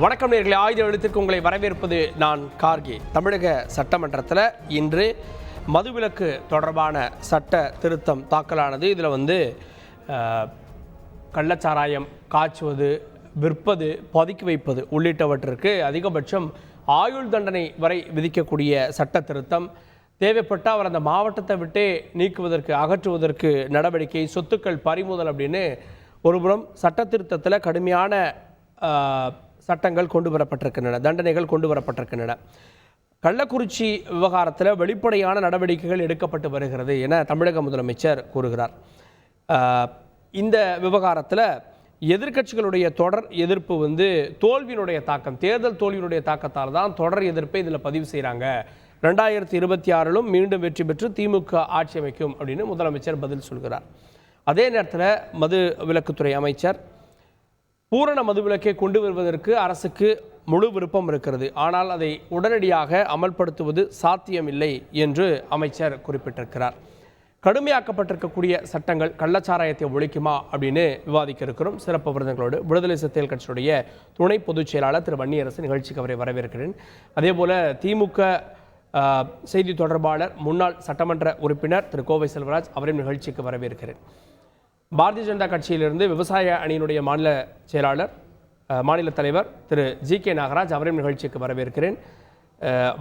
வணக்கம் நேயர்களே, ஆயுத எழுத்துக்கு உங்களை வரவேற்பது நான் கார்கே. தமிழக சட்டமன்றத்தில் இன்று மதுவிலக்கு தொடர்பான சட்ட திருத்தம் தாக்கலானது. இதில் கள்ளச்சாராயம் காய்ச்சுவது, விற்பது, பதுக்கி வைப்பது உள்ளிட்டவற்றிற்கு அதிகபட்சம் ஆயுள் தண்டனை வரை விதிக்கக்கூடிய சட்ட திருத்தம். தேவைப்பட்ட அவர் அந்த மாவட்டத்தை விட்டே நீக்குவதற்கு, அகற்றுவதற்கு நடவடிக்கை, சொத்துக்கள் பறிமுதல் அப்படின்னு ஒருபுறம் சட்ட திருத்தத்தில் கடுமையான சட்டங்கள் கொண்டு வரப்பட்டிருக்கின்றன, தண்டனைகள் கொண்டு வரப்பட்டிருக்கின்றன. கள்ளக்குறிச்சி விவகாரத்தில் வெளிப்படையான நடவடிக்கைகள் எடுக்கப்பட்டு வருகிறது என தமிழக முதலமைச்சர் கூறுகிறார். இந்த விவகாரத்தில் எதிர்க்கட்சிகளுடைய தொடர் எதிர்ப்பு தோல்வியினுடைய தாக்கம், தேர்தல் தோல்வியினுடைய தாக்கத்தால் தான் தொடர் எதிர்ப்பை இதில் பதிவு செய்கிறாங்க. 2026 மீண்டும் வெற்றி பெற்று திமுக ஆட்சி அமைக்கும் அப்படின்னு முதலமைச்சர் பதில் சொல்கிறார். அதே நேரத்தில் மது விலக்குத்துறை அமைச்சர் பூரண மதுவிலக்கை கொண்டு வருவதற்கு அரசுக்கு முழு விருப்பம் இருக்கிறது, ஆனால் அதை உடனடியாக அமல்படுத்துவது சாத்தியமில்லை என்று அமைச்சர் குறிப்பிட்டிருக்கிறார். கடுமையாக்கப்பட்டிருக்கக்கூடிய சட்டங்கள் கள்ளச்சாராயத்தை ஒழிக்குமா அப்படின்னு விவாதிக்க இருக்கிறோம். சிறப்பு விருதுகளோடு விடுதலை சிறுத்தைகள் கட்சியுடைய துணை பொதுச் செயலாளர் திரு வன்னியரசு நிகழ்ச்சிக்கு அவரை வரவேற்கிறேன். அதேபோல திமுக செய்தி தொடர்பாளர் முன்னாள் சட்டமன்ற உறுப்பினர் திரு கோவை செல்வராஜ் அவரையும் நிகழ்ச்சிக்கு வரவேற்கிறேன். பாரதிய ஜனதா கட்சியிலிருந்து விவசாய அணியினுடைய மாநில செயலாளர், மாநில தலைவர் திரு ஜி.கே. நாகராஜ் அவரையும் நிகழ்ச்சிக்கு வரவேற்கிறேன்.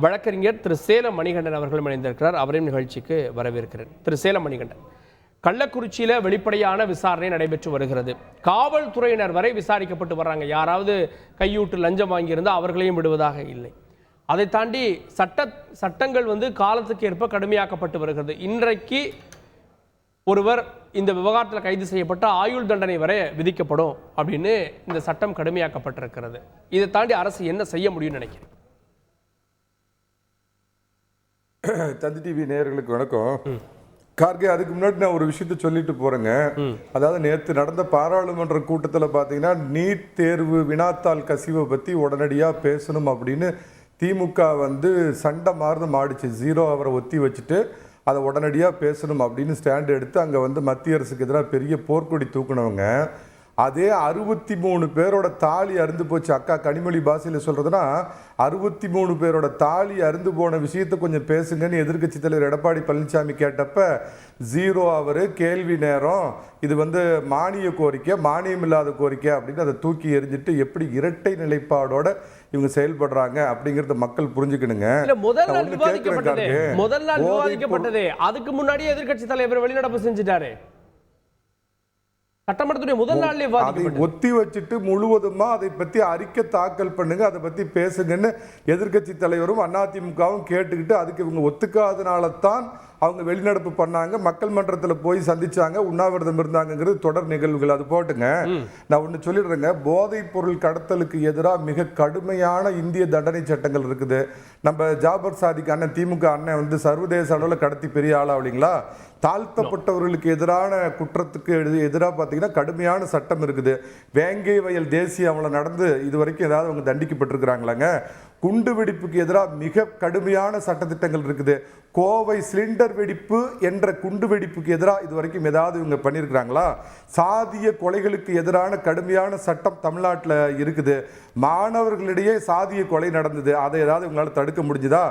வழக்கறிஞர் திரு சேலம் மணிகண்டன் அவர்களும் இணைந்திருக்கிறார், அவரையும் நிகழ்ச்சிக்கு வரவேற்கிறேன். திரு சேலம் மணிகண்டன், கள்ளக்குறிச்சியில் வெளிப்படையான விசாரணை நடைபெற்று வருகிறது. காவல்துறையினர் வரை விசாரிக்கப்பட்டு வர்றாங்க. யாராவது கையூட்டு லஞ்சம் வாங்கியிருந்தால் அவர்களையும் விடுவதாக இல்லை. அதை தாண்டி சட்டங்கள் காலத்துக்கு ஏற்ப கடுமையாக்கப்பட்டு வருகிறது. இன்றைக்கு ஒருவர் இந்த விவகாரத்தில் கைது செய்யப்பட்ட ஆயுள் தண்டனை வரை விதிக்கப்படும் அப்படின்னு இந்த சட்டம் கடுமையாக்கப்பட்டிருக்கிறது. இதை தாண்டி அரசு என்ன செய்ய முடியும்னு நினைக்கிறேன்? தந்தி டிவி நேயர்களுக்கு வணக்கம். கார்கே, அதுக்கு முன்னாடி நான் ஒரு விஷயத்த சொல்லிட்டு போறேங்க. அதாவது நேற்று நடந்த பாராளுமன்ற கூட்டத்தில் பார்த்தீங்கன்னா நீட் தேர்வு வினாத்தாள் கசிவை பற்றி உடனடியாக பேசணும் அப்படின்னு திமுக சண்டை மாறுது மாடிச்சு. 0 அவரை ஒத்தி வச்சுட்டு அதை உடனடியாக பேசணும் அப்படின்னு ஸ்டாண்ட் எடுத்து அங்கே மத்திய அரசுக்கு எதிராக பெரிய போர்க்கொடி தூக்குனவங்க. அதே 63 பேரோட தாலி அருந்து போச்சு. அக்கா கனிமொழி பாஷையில் சொல்கிறதுனா 63 பேரோட தாலி அருந்து போன விஷயத்தை கொஞ்சம் பேசுங்கன்னு எதிர்க்கட்சி தலைவர் எடப்பாடி பழனிசாமி கேட்டப்ப 0 அவர், கேள்வி நேரம், இது மானிய கோரிக்கை, மானியம் இல்லாத கோரிக்கை அப்படின்னு அதை தூக்கி எறிஞ்சிட்டு எப்படி இரட்டை நிலைப்பாடோட இவங்க செயல்படுறாங்க அப்படிங்கறத மக்கள் புரிஞ்சுக்கணுங்க. முதல் நாள் விவாதிக்கப்பட்டதே, அதுக்கு முன்னாடியே எதிர்க்கட்சி தலைவர் வெளிநடப்பு செஞ்சுட்டாரு. சட்டமன்றத்துடைய முதல் நாள்ல அதை ஒத்தி வச்சுட்டு முழுவதுமா அதை பத்தி அறிக்கை தாக்கல் பண்ணுங்க, அதை பத்தி பேசுங்கன்னு எதிர்க்கட்சி தலைவரும் அதிமுகவும் கேட்டுக்கிட்டு அதுக்கு இவங்க ஒத்துக்காதனால தான் அவங்க வெளிநடப்பு பண்ணாங்க, மக்கள் மன்றத்தில் போய் சந்திச்சாங்க, உண்ணாவிரதம் இருந்தாங்கிறது தொடர் நிகழ்வுகள். அது போட்டுங்க. நான் ஒன்று சொல்லிடுறேங்க, போதைப் பொருள் கடத்தலுக்கு எதிராக மிக கடுமையான இந்திய தண்டனை சட்டங்கள் இருக்குது. நம்ம ஜாபர் சாதிக் அண்ணன், திமுக அண்ணன் சர்வதேச அளவில் கடத்தி பெரிய ஆளா இல்லைங்களா? தாழ்த்தப்பட்டவர்களுக்கு எதிரான குற்றத்துக்கு எதிராக பார்த்தீங்கன்னா கடுமையான சட்டம் இருக்குது. வேங்கை வயல் தேசிய அவளை நடந்து இது வரைக்கும் ஏதாவது அவங்க தண்டிக்கப்பட்டிருக்கிறாங்களாங்க? குண்டு வெடிப்புக்கு எதிராக மிக கடுமையான சட்டத்திட்டங்கள் இருக்குது. கோவை சிலிண்டர் வெடிப்பு என்ற குண்டு வெடிப்புக்கு எதிராக இது வரைக்கும் ஏதாவது இவங்க பண்ணியிருக்கிறாங்களா? சாதிய கொலைகளுக்கு எதிரான கடுமையான சட்டம் தமிழ்நாட்டில் இருக்குது. மாணவர்களிடையே சாதிய கொலை நடந்தது, அதை ஏதாவது இவங்களால தடுக்க முடிஞ்சுதா?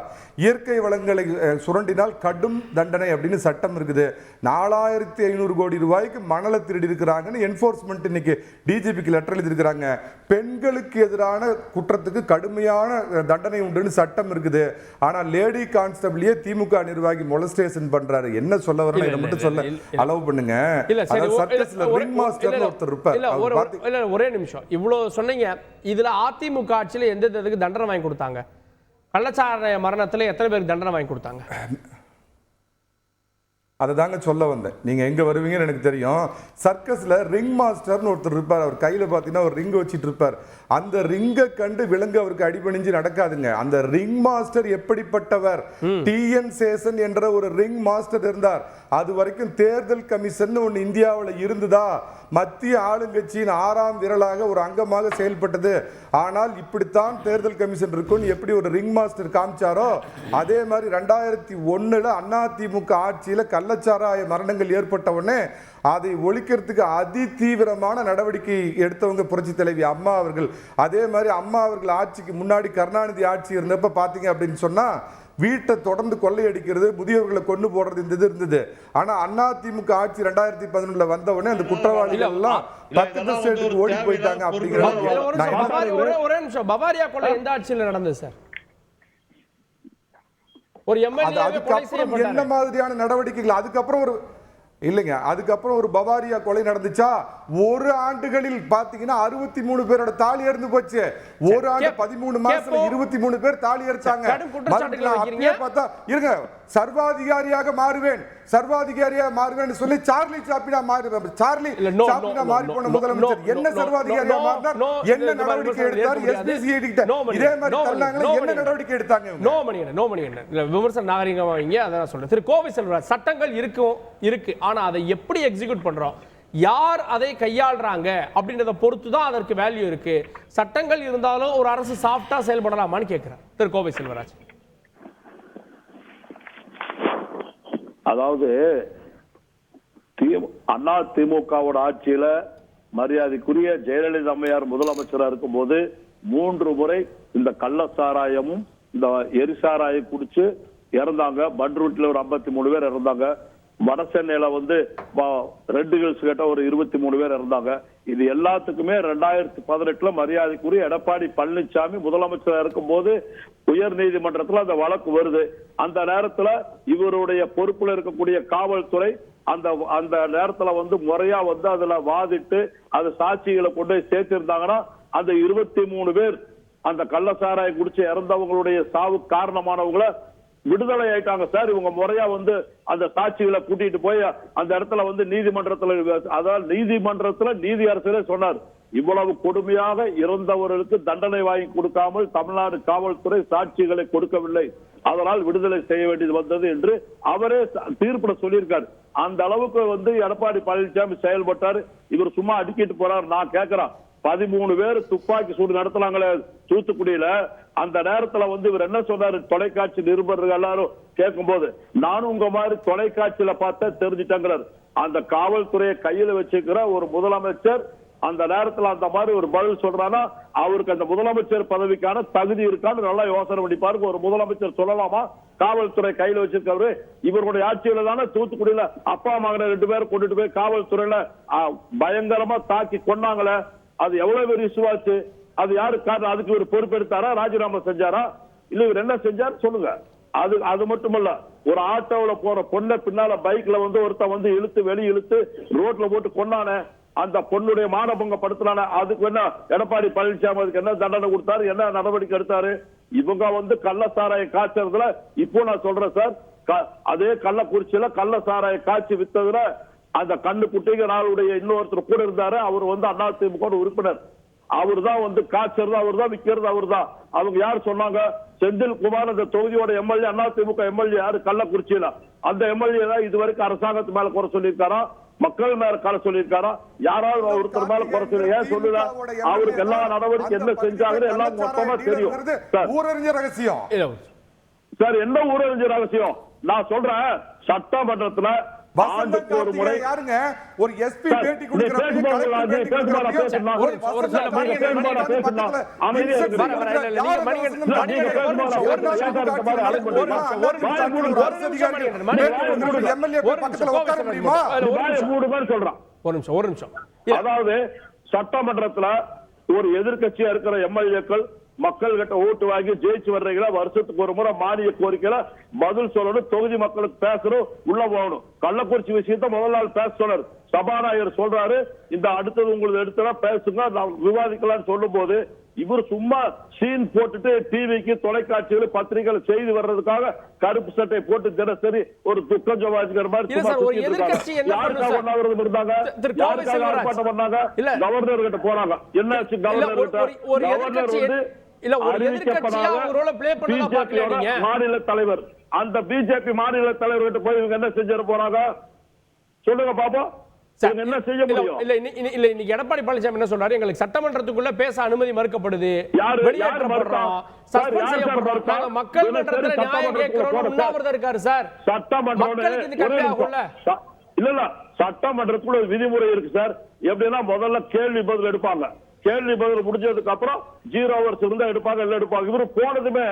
இயற்கை வளங்களை சுரண்டினால் கடும் தண்டனை அப்படின்னு சட்டம் இருக்குது. 4500 கோடி ரூபாய்க்கு மணலை திருடி இருக்கிறாங்கன்னு என்ஃபோர்ஸ்மெண்ட் இன்னைக்கு டிஜிபிக்கு லெட்டர் எழுதியிருக்கிறாங்க. பெண்களுக்கு எதிரான குற்றத்துக்கு கடுமையான தண்டனை உண்டுன்னு சட்டம் இருக்குது. ஆனா லேடி கான்ஸ்டபிளையே திமுக நிர்வாகி மொலஸ்டேஷன் பண்றாரு. என்ன சொல்ல வரணும் இதை மட்டும் சொல்ல அலோவ் பண்ணுங்க. ஒரே நிமிஷம், இவ்வளவு சொன்னீங்க. இதுல அதிமுக ஆட்சியில் எந்த தண்டனை வாங்கி கொடுத்தாங்க? கள்ளச்சாராய மரணத்துல எத்தனை பேருக்கு தண்டனை வாங்கி கொடுத்தாங்க? அதை தாங்க சொல்ல வந்தேன். நீங்கள் எங்கே வருவீங்கன்னு எனக்கு தெரியும். சர்க்கஸில் ரிங் மாஸ்டர்னு ஒருத்தர் இருப்பார். அவர் கையில் பார்த்தீங்கன்னா ஒரு ரிங் வச்சுட்டு இருப்பார். அந்த ரிங்கை கண்டு விலங்கு அவருக்கு அடிபணிஞ்சு நடக்காதுங்க. அந்த ரிங் மாஸ்டர் எப்படிப்பட்டவர்? டிஎன் சேஷன் என்ற ஒரு ரிங் மாஸ்டர் இருந்தார். அது வரைக்கும் தேர்தல் கமிஷன் ஒன்று இந்தியாவில் இருந்ததா? மத்திய ஆளுங்கட்சியின் 6ஆம் விரலாக ஒரு அங்கமாக செயல்பட்டது. ஆனால் இப்படித்தான் தேர்தல் கமிஷன் இருக்கும் எப்படி ஒரு ரிங் மாஸ்டர் காமிச்சாரோ அதே மாதிரி 2001 அதிமுக ஆட்சியில கள்ளச்சாராய மரணங்கள் ஏற்பட்ட உடனே அதை ஒழிக்கிறதுக்கு அதி தீவிரமான நடவடிக்கை எடுத்தவங்க புரட்சி தலைவி அம்மா அவர்கள். அதே மாதிரி அம்மா அவர்கள் ஆட்சிக்கு முன்னாடி கருணாநிதி ஆட்சி இருந்தப்ப பாத்தீங்க அப்படின்னு சொன்னா வீட்டை தொடர்ந்து கொள்ளையடிக்கிறது, முதியவர்களை கொண்டு போடுறது இந்த இது இருந்தது. ஆனா அதிமுக ஆட்சி 2011 வந்த உடனே அந்த குற்றவாளிகள் எல்லாம் 10 ஸ்டேட்டுக்கு ஓடி போயிட்டாங்க அப்படிங்கிறது. ஒரே நிமிஷம், பவாரியா கொலை எந்த ஆட்சியில் நடந்தது சார்? ஒரு எம்எல்ஏ அதுக்கப்புறம் என்ன மாதிரியான நடவடிக்கைகள்? அதுக்கப்புறம் ஒரு இல்லைங்க, அதுக்கப்புறம் ஒரு பவாரியா கொலை நடந்துச்சா? ஒரு ஆண்டுகளில் பாத்தீங்கன்னா 63 பேரோட தாலி எறிந்து போச்சு. ஒரு ஆண்டு 13 மாசத்துல 23 பேர் தாலி எறிச்சாங்க. அப்படியே பார்த்தா இருங்க, சர்வாதிகாரியாக மாறுவேன் சர்வாதிகாரியாக மாறுவேன் சொல்லி சார்லி சாப்பினா மாறி போன முதலமைச்சர் என்ன சர்வாதிகாரியா மாறினார்? என்ன நடவடிக்கை எடுத்தார்? எஸ்பிசிஐடி கிட்ட இதே மாதிரி தள்ளாங்களே, என்ன நடவடிக்கை எடுத்தாங்க? நோ மணி விமர்சன நாகரிகமா வைங்க. அதான் சொல்றேன். திரு கோவை செல்வராஜ், சட்டங்கள் இருக்கு, ஆனா அதை எப்படி எக்ஸிக்யூட் பண்றோம், யார் அதை கையாளுறாங்க அப்படின்றத பொறுத்து தான் அதற்கு வேல்யூ இருக்கு. சட்டங்கள் இருந்தாலும் ஒரு அரசு சாஃப்டா செயல்படலாமான்னு கேட்கிறேன் திரு கோவை செல்வராஜ். அதாவது அதிமுகவோட ஆட்சியில மரியாதைக்குரிய ஜெயலலிதா அம்மையார் முதலமைச்சரா இருக்கும் போது 3 முறை இந்த கள்ள சாராயமும் இந்த எரிசாராயம் குடிச்சு இறந்தாங்க. பட்ரூட்ல ஒரு 53 பேர் இறந்தாங்க. வட சென்னையில ரெட் ஹில்ஸ் கேட்ட ஒரு 23 பேர் இறந்தாங்க. இது எல்லாத்துக்குமே 2018 மரியாதைக்குரிய எடப்பாடி பழனிசாமி முதலமைச்சராக இருக்கும் போது உயர் நீதிமன்றத்தில் அந்த வழக்கு வருது. அந்த நேரத்தில் இவருடைய பொறுப்புல இருக்கக்கூடிய காவல்துறை அந்த நேரத்தில் முறையா அதுல வாதிட்டு அது சாட்சிகளை கொண்டு சேர்த்திருந்தாங்கன்னா அந்த 23 பேர் அந்த கள்ளசாராய குடிச்சு இறந்தவங்களுடைய சாவு காரணமானவங்களை விடுதலை ஆயிட்டாங்க சார். இவங்க முறையா அந்த சாட்சிகளை கூட்டிட்டு போய் அந்த இடத்துல நீதிமன்றத்துல, அதாவது நீதிமன்றத்துல நீதி அரசரே சொன்னார், இவ்வளவு கொடுமையாக இறந்தவர்களுக்கு தண்டனை வாங்கி கொடுக்காமல் தமிழ்நாடு காவல்துறை சாட்சிகளை கொடுக்கவில்லை, அதனால் விடுதலை செய்ய வேண்டியது வந்தது என்று அவரே தீர்ப்புல சொல்லியிருக்காரு. அந்த அளவுக்கு எடப்பாடி பழனிசாமி செயல்பட்டார். இவர் சும்மா அடிக்கிட்டு போறாரு. நான் கேட்கிறேன், 13 பேர் துப்பாக்கி சூடு நடத்தினாங்களே தூத்துக்குடியில, அந்த நேரத்துல இவர் என்ன சொன்னாரு? தொலைக்காட்சி நிருபர்கள் எல்லாரும் கேட்கும் போது, நானும் உங்க மாதிரி தொலைக்காட்சியில பார்த்த தெரிஞ்சுட்டாங்கிறார். அந்த காவல்துறையை கையில வச்சுக்கிற ஒரு முதலமைச்சர் அந்த நேரத்துல அந்த மாதிரி ஒரு பதில் சொல்றானா அவருக்கு அந்த முதலமைச்சர் பதவிக்கான தகுதி இருக்கான்னு நல்லா யோசனை பண்ணி பாருங்க. ஒரு முதலமைச்சர் சொல்லலாமா காவல்துறை கையில வச்சிருக்கவரு? இவருடைய ஆட்சியில தானே தூத்துக்குடியில அப்பா மகனை 2 பேரும் கொண்டுட்டு போய் காவல்துறையில பயங்கரமா தாக்கி கொண்டாங்களே, அது எவ்வளவு பெரிய விசுவாச்சு? அது யாரு காரணம்? அதுக்கு ஒரு பொறுப்பெடுத்தாரா? ராஜினாமா செஞ்சாரா? இல்ல இவர் என்ன செஞ்சார் சொல்லுங்க. அது மட்டுமல்ல, ஒரு ஆட்டோல போற பொண்ணை பின்னால பைக்ல ஒருத்தன் இழுத்து வெளியே இழுத்து ரோட்ல போட்டு கொண்டானே, அந்த பொண்ணுடைய மானபங்கப்படுத்தினான, அதுக்கு என்ன எடப்பாடி பழனிசாமி அதுக்கு என்ன தண்டனை கொடுத்தாரு? என்ன நடவடிக்கை எடுத்தாரு? இவங்க கள்ளசாராய காய்ச்சறதுல இப்போ நான் சொல்றேன் சார், அதே கள்ளக்குறிச்சியில கள்ளசாராய காய்ச்சி வித்ததுல அந்த கண்ணு குட்டிங்க நாளுடைய இன்னொருத்தர் கூட இருந்தாரு. அவர் அதிமுக உறுப்பினர். அவர் தான் காய்ச்சறது அவர் தான், விற்கிறது அவர் தான். அவங்க யார் சொன்னாங்க? செந்தில் குமார் அந்த தொகுதியோட எம்எல்ஏ, அதிமுக எம்எல்ஏ யாரு? கள்ளக்குறிச்சியில அந்த எம்எல்ஏ தான் இதுவரைக்கும் அரசாங்கத்து மேல குறை சொல்லியிருக்காரா? மக்கள் மேல குறை சொல்லியிருக்காரா? யாராவது ஒருத்தர் மேல குறை சொல்லி ஏன் சொல்லுதா? அவருக்கு எல்லா நடவடிக்கை என்ன செஞ்சாங்க எல்லாம் மொத்தமா தெரியும் சார். என்ன ஊரறிஞ்ச ரகசியம்? நான் சொல்றேன், சட்டமன்றத்துல ஆண்டுக்கு ஒரு முறை யாருங்க ஒரு எஸ்பி பேட்டி அதாவது சட்டமன்றத்துல ஒரு எதிர்கட்சியா இருக்கிற எம்எல்ஏக்கள் மக்கள் கிட்ட ஓட்டு வாங்கி ஜெயிச்சு வர்றீங்களா, வருஷத்துக்கு ஒரு முறை மானிய கோரிக்கையில பதில் சொல்லணும், தொகுதி மக்களுக்கு பேசணும், உள்ள போகணும். கள்ளக்குறிச்சி விஷயத்த முதல் நாள் பேச சொன்னார். சபாநாயகர் சொல்றாரு, இந்த அடுத்தது உங்களுக்கு எடுத்தா பேசுங்க, நான் விவாதிக்கலாம்னு சொல்லும் போது இவர் சும்மா சீன் போட்டுட்டு டிவிக்கு தொலைக்காட்சிகள் பத்திரிகைகள் செய்தி வர்றதுக்காக கருப்பு சட்டை போட்டு தினசரி ஒரு துக்கம் ஜவாதிக்கிற மாதிரி கவர்னர் கிட்ட போறாங்க. என்னாச்சு? கவர்னர் மாநில தலைவர், அந்த பிஜேபி மாநில தலைவர் கிட்ட போய் இவங்க என்ன செஞ்சிட போறாங்க சொல்லுங்க பாப்போம். இவங்க என்ன செய்ய முடியும்? இல்ல இன்னைக்கு எடப்பாடி பழனிசாமி என்ன சொல்றாரு, எங்களுக்கு சட்டமன்றத்துக்குள்ள பேச அனுமதி மறுக்கப்படுது, யாரு வெளியேற்றப்படுறோம், சஸ்பெண்ட் செய்யப்படுறோம், நாங்க மக்கள் மன்றத்துல நியாயம் கேட்கிறோம், உண்ணாவிரதம் இருக்காரு சார். மக்களுக்கு இது கரெக்டா ஆகும்ல? இல்ல சட்டமன்றத்துக்குள்ள ஒரு விதிமுறை இருக்கு சார். எப்படின்னா முதல்ல கேள்வி பதில் எடுப்பாங்க, கேள்வி பதில் முடிஞ்சதுக்கு அப்புறம் 0 hours இருந்தா எடுப்பாங்க, எல்லாம் எடுப்பாங்க. இவரு போனதுமே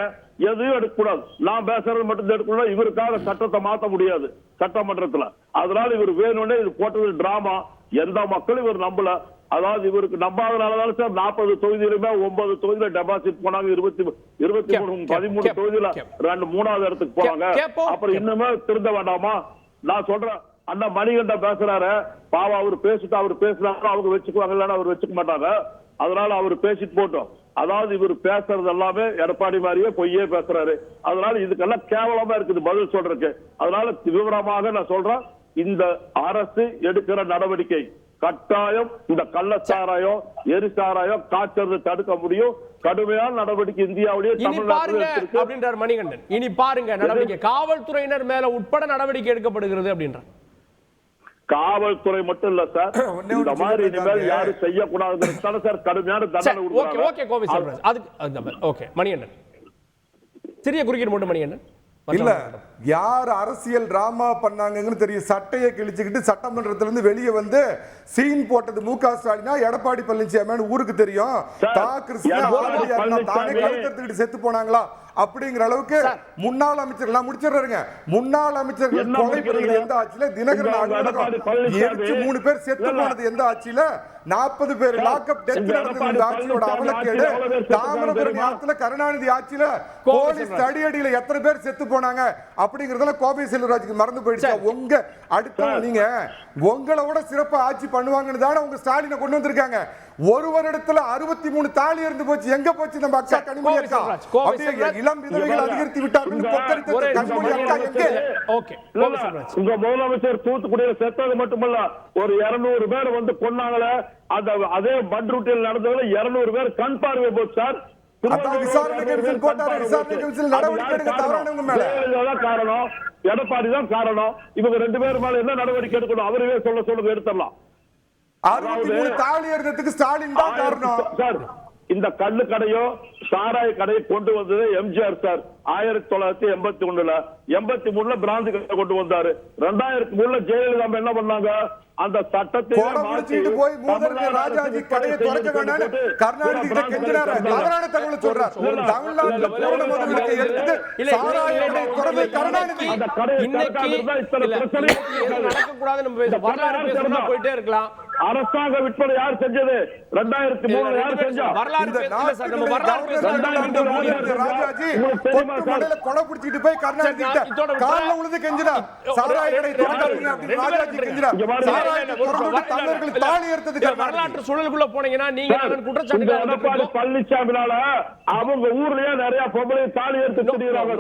எதையும் எடுக்கக்கூடாது, நான் பேசுறது மட்டும் எடுக்கணும். இவருக்காக சட்டத்தை மாத்த முடியாது சட்டமன்றத்துல. அதனால இவர் வேணும்னே இது போட்டது டிராமா. எந்த மக்களும் இவர் நம்பல. அதாவது இவருக்கு நம்பாதனால சார் 40 தொகுதியிலுமே 9 தொகுதியில டெபாசிட் போனாங்க. 13 தொகுதியில 3வது இடத்துக்கு போனாங்க. அப்புறம் இன்னுமே திருந்த வேண்டாமா? நான் சொல்றேன், அண்ணா மணிகண்டன் பேசுறாரு, பாவா அவர் பேசிட்டு அவர் பேசுறாங்க, அவங்க வச்சுக்குவாங்க, இல்லைன்னா அவர் வச்சுக்க மாட்டாங்க. அதனால அவர் பேசிட்டு போட்டோம். அதாவது இவர் பேசுறது எல்லாமே எடப்பாடி மாதிரியே பொய்யே பேசுறாரு. அதனால இதுக்கெல்லாம் கேவலமா இருக்குது பதில் சொல்றதுக்கு. அதனால விவரமாக நான் சொல்றேன், இந்த அரசு எடுக்கிற நடவடிக்கை கட்டாயம் இந்த கள்ளச்சாராயம் எரிசாராயம் காய்ச்சல் தடுக்க முடியும். கடுமையான நடவடிக்கை இந்தியாவிலேயே தமிழ்நாட்டில் அப்படின்றார் மணிகண்டன். இனி பாருங்க நடவடிக்கை காவல்துறையினர் மேல உட்பட நடவடிக்கை எடுக்கப்படுகிறது அப்படின்றார். காவல்துறை மட்டும் இல்ல சார், இந்த மாதிரி இனிமேல் யாரும் செய்யக்கூடாது சார். கடுமையான தண்டனை கொடுக்கிறாங்க. மணிகண்டன் சிறிய குறுக்கீடு மட்டும். மணிகண்டன் இல்ல யார் அரசியல் டிராமா பண்ணாங்கன்னு தெரியும். சட்டையை கிழிச்சுக்கிட்டு சட்டமன்றத்துல இருந்து வெளியே வந்து சீன் போட்டது மு.க. ஸ்டாலினா எடப்பாடி பழனிசாமி ஊருக்கு தெரியும். தானே கழுத்தெடுத்துக்கிட்டு செத்து போனாங்களா அப்படிங்கிற அளவுக்கு முன்னாள் அமைச்சர்கள் முடிச்சிடுறாருங்க. முன்னாள் அமைச்சர்கள் கொலை பண்ணது எந்த ஆட்சியில? தினகரன் 3 பேர் செத்து போனது எந்த ஆட்சியில? 40 பேர் லாக்அப் டெத் நடந்தது இந்த ஆட்சியோட அவலக்கேடு. தாமிரபரணி ஆத்துல கருணாநிதி ஆட்சியில போலீஸ் தடியடியில எத்தனை பேர் செத்து போனாங்க அப்படிங்கறதுல கோவை செல்வராஜுக்கு மறந்து போயிடுச்சு. உங்க அடுத்த நீங்க உங்களை விட சிறப்பா ஆட்சி பண்ணுவாங்கன்னு தானே உங்க ஸ்டாலினை கொண்டு வந்திருக்காங்க. ஒரு வருடத்துல 63 தாலி இருந்து போச்சு. எங்க போச்சு நம்ம அக்கா கனிமொழி அக்கா? இளம் விதவைகள் அதிகரித்து விட்டார்கள். உங்க முதலமைச்சர் தூத்துக்குடியில செத்தது மட்டுமல்ல, ஒரு 200 பேர் வந்து கொன்னாங்களே, அதே பண்ருட்டியில் நடந்ததுல 200 பேர் கண் பார்வை போச்சு சார். காரணம் எடப்பாடி தான் காரணம். இவங்க 2 பேர் மேல என்ன நடவடிக்கை எடுக்கணும்? அவரே சொல்லுங்க, எடுத்துடலாம். 63 தாலி ஏறுறதுக்கு ஸ்டாலின் தான் காரணம் சார். இந்த கல்லு கடையோ சாராய கடையை கொண்டு வந்தது எம்ஜிஆர் சார் 1981ல. 83ல பிராந்தி கடை கொண்டு வந்தாரு. 2003ல ஜெயலலிதா என்ன பண்ணாங்க? அந்த சட்டத்தை போய் ராஜாஜி கடையை திறக்க வேண்டாம் கருணாநிதி கிட்ட கெஞ்சினாரு. தவறான தகவல் சொல்றார். தமிழ்நாட்டுல பூரண முதலீட்டை எடுத்து சாராய கடை திறந்து கருணாநிதி அந்த கடையை திறக்காததா இத்தனை பிரச்சனை நடக்க கூடாது. நம்ம வரலாறு பேசணும்னா போயிட்டே இருக்கலாம். அரசாங்க விற்பனை யார் செஞ்சது? 2003ல யார் செஞ்சா? வரலாறு பேசல சார். நம்ம வரலாறு பேசணும். ராஜாஜி கொலை பிடிச்சிட்டு போய் கருணாநிதி கிட்ட கால்ல விழுந்து கெஞ்சினார். சாராய கடை திறக்காதீங்க அப்படி ராஜாஜி கெஞ்சினார். வரலாற்று சூழலுக்குள்ள போனீங்கன்னா நீங்க குற்றச்சாட்டு பழனிசாமினால அவங்க ஊர்லயே நிறைய பொம்பளை தாலி எடுத்து திரியுறாங்க.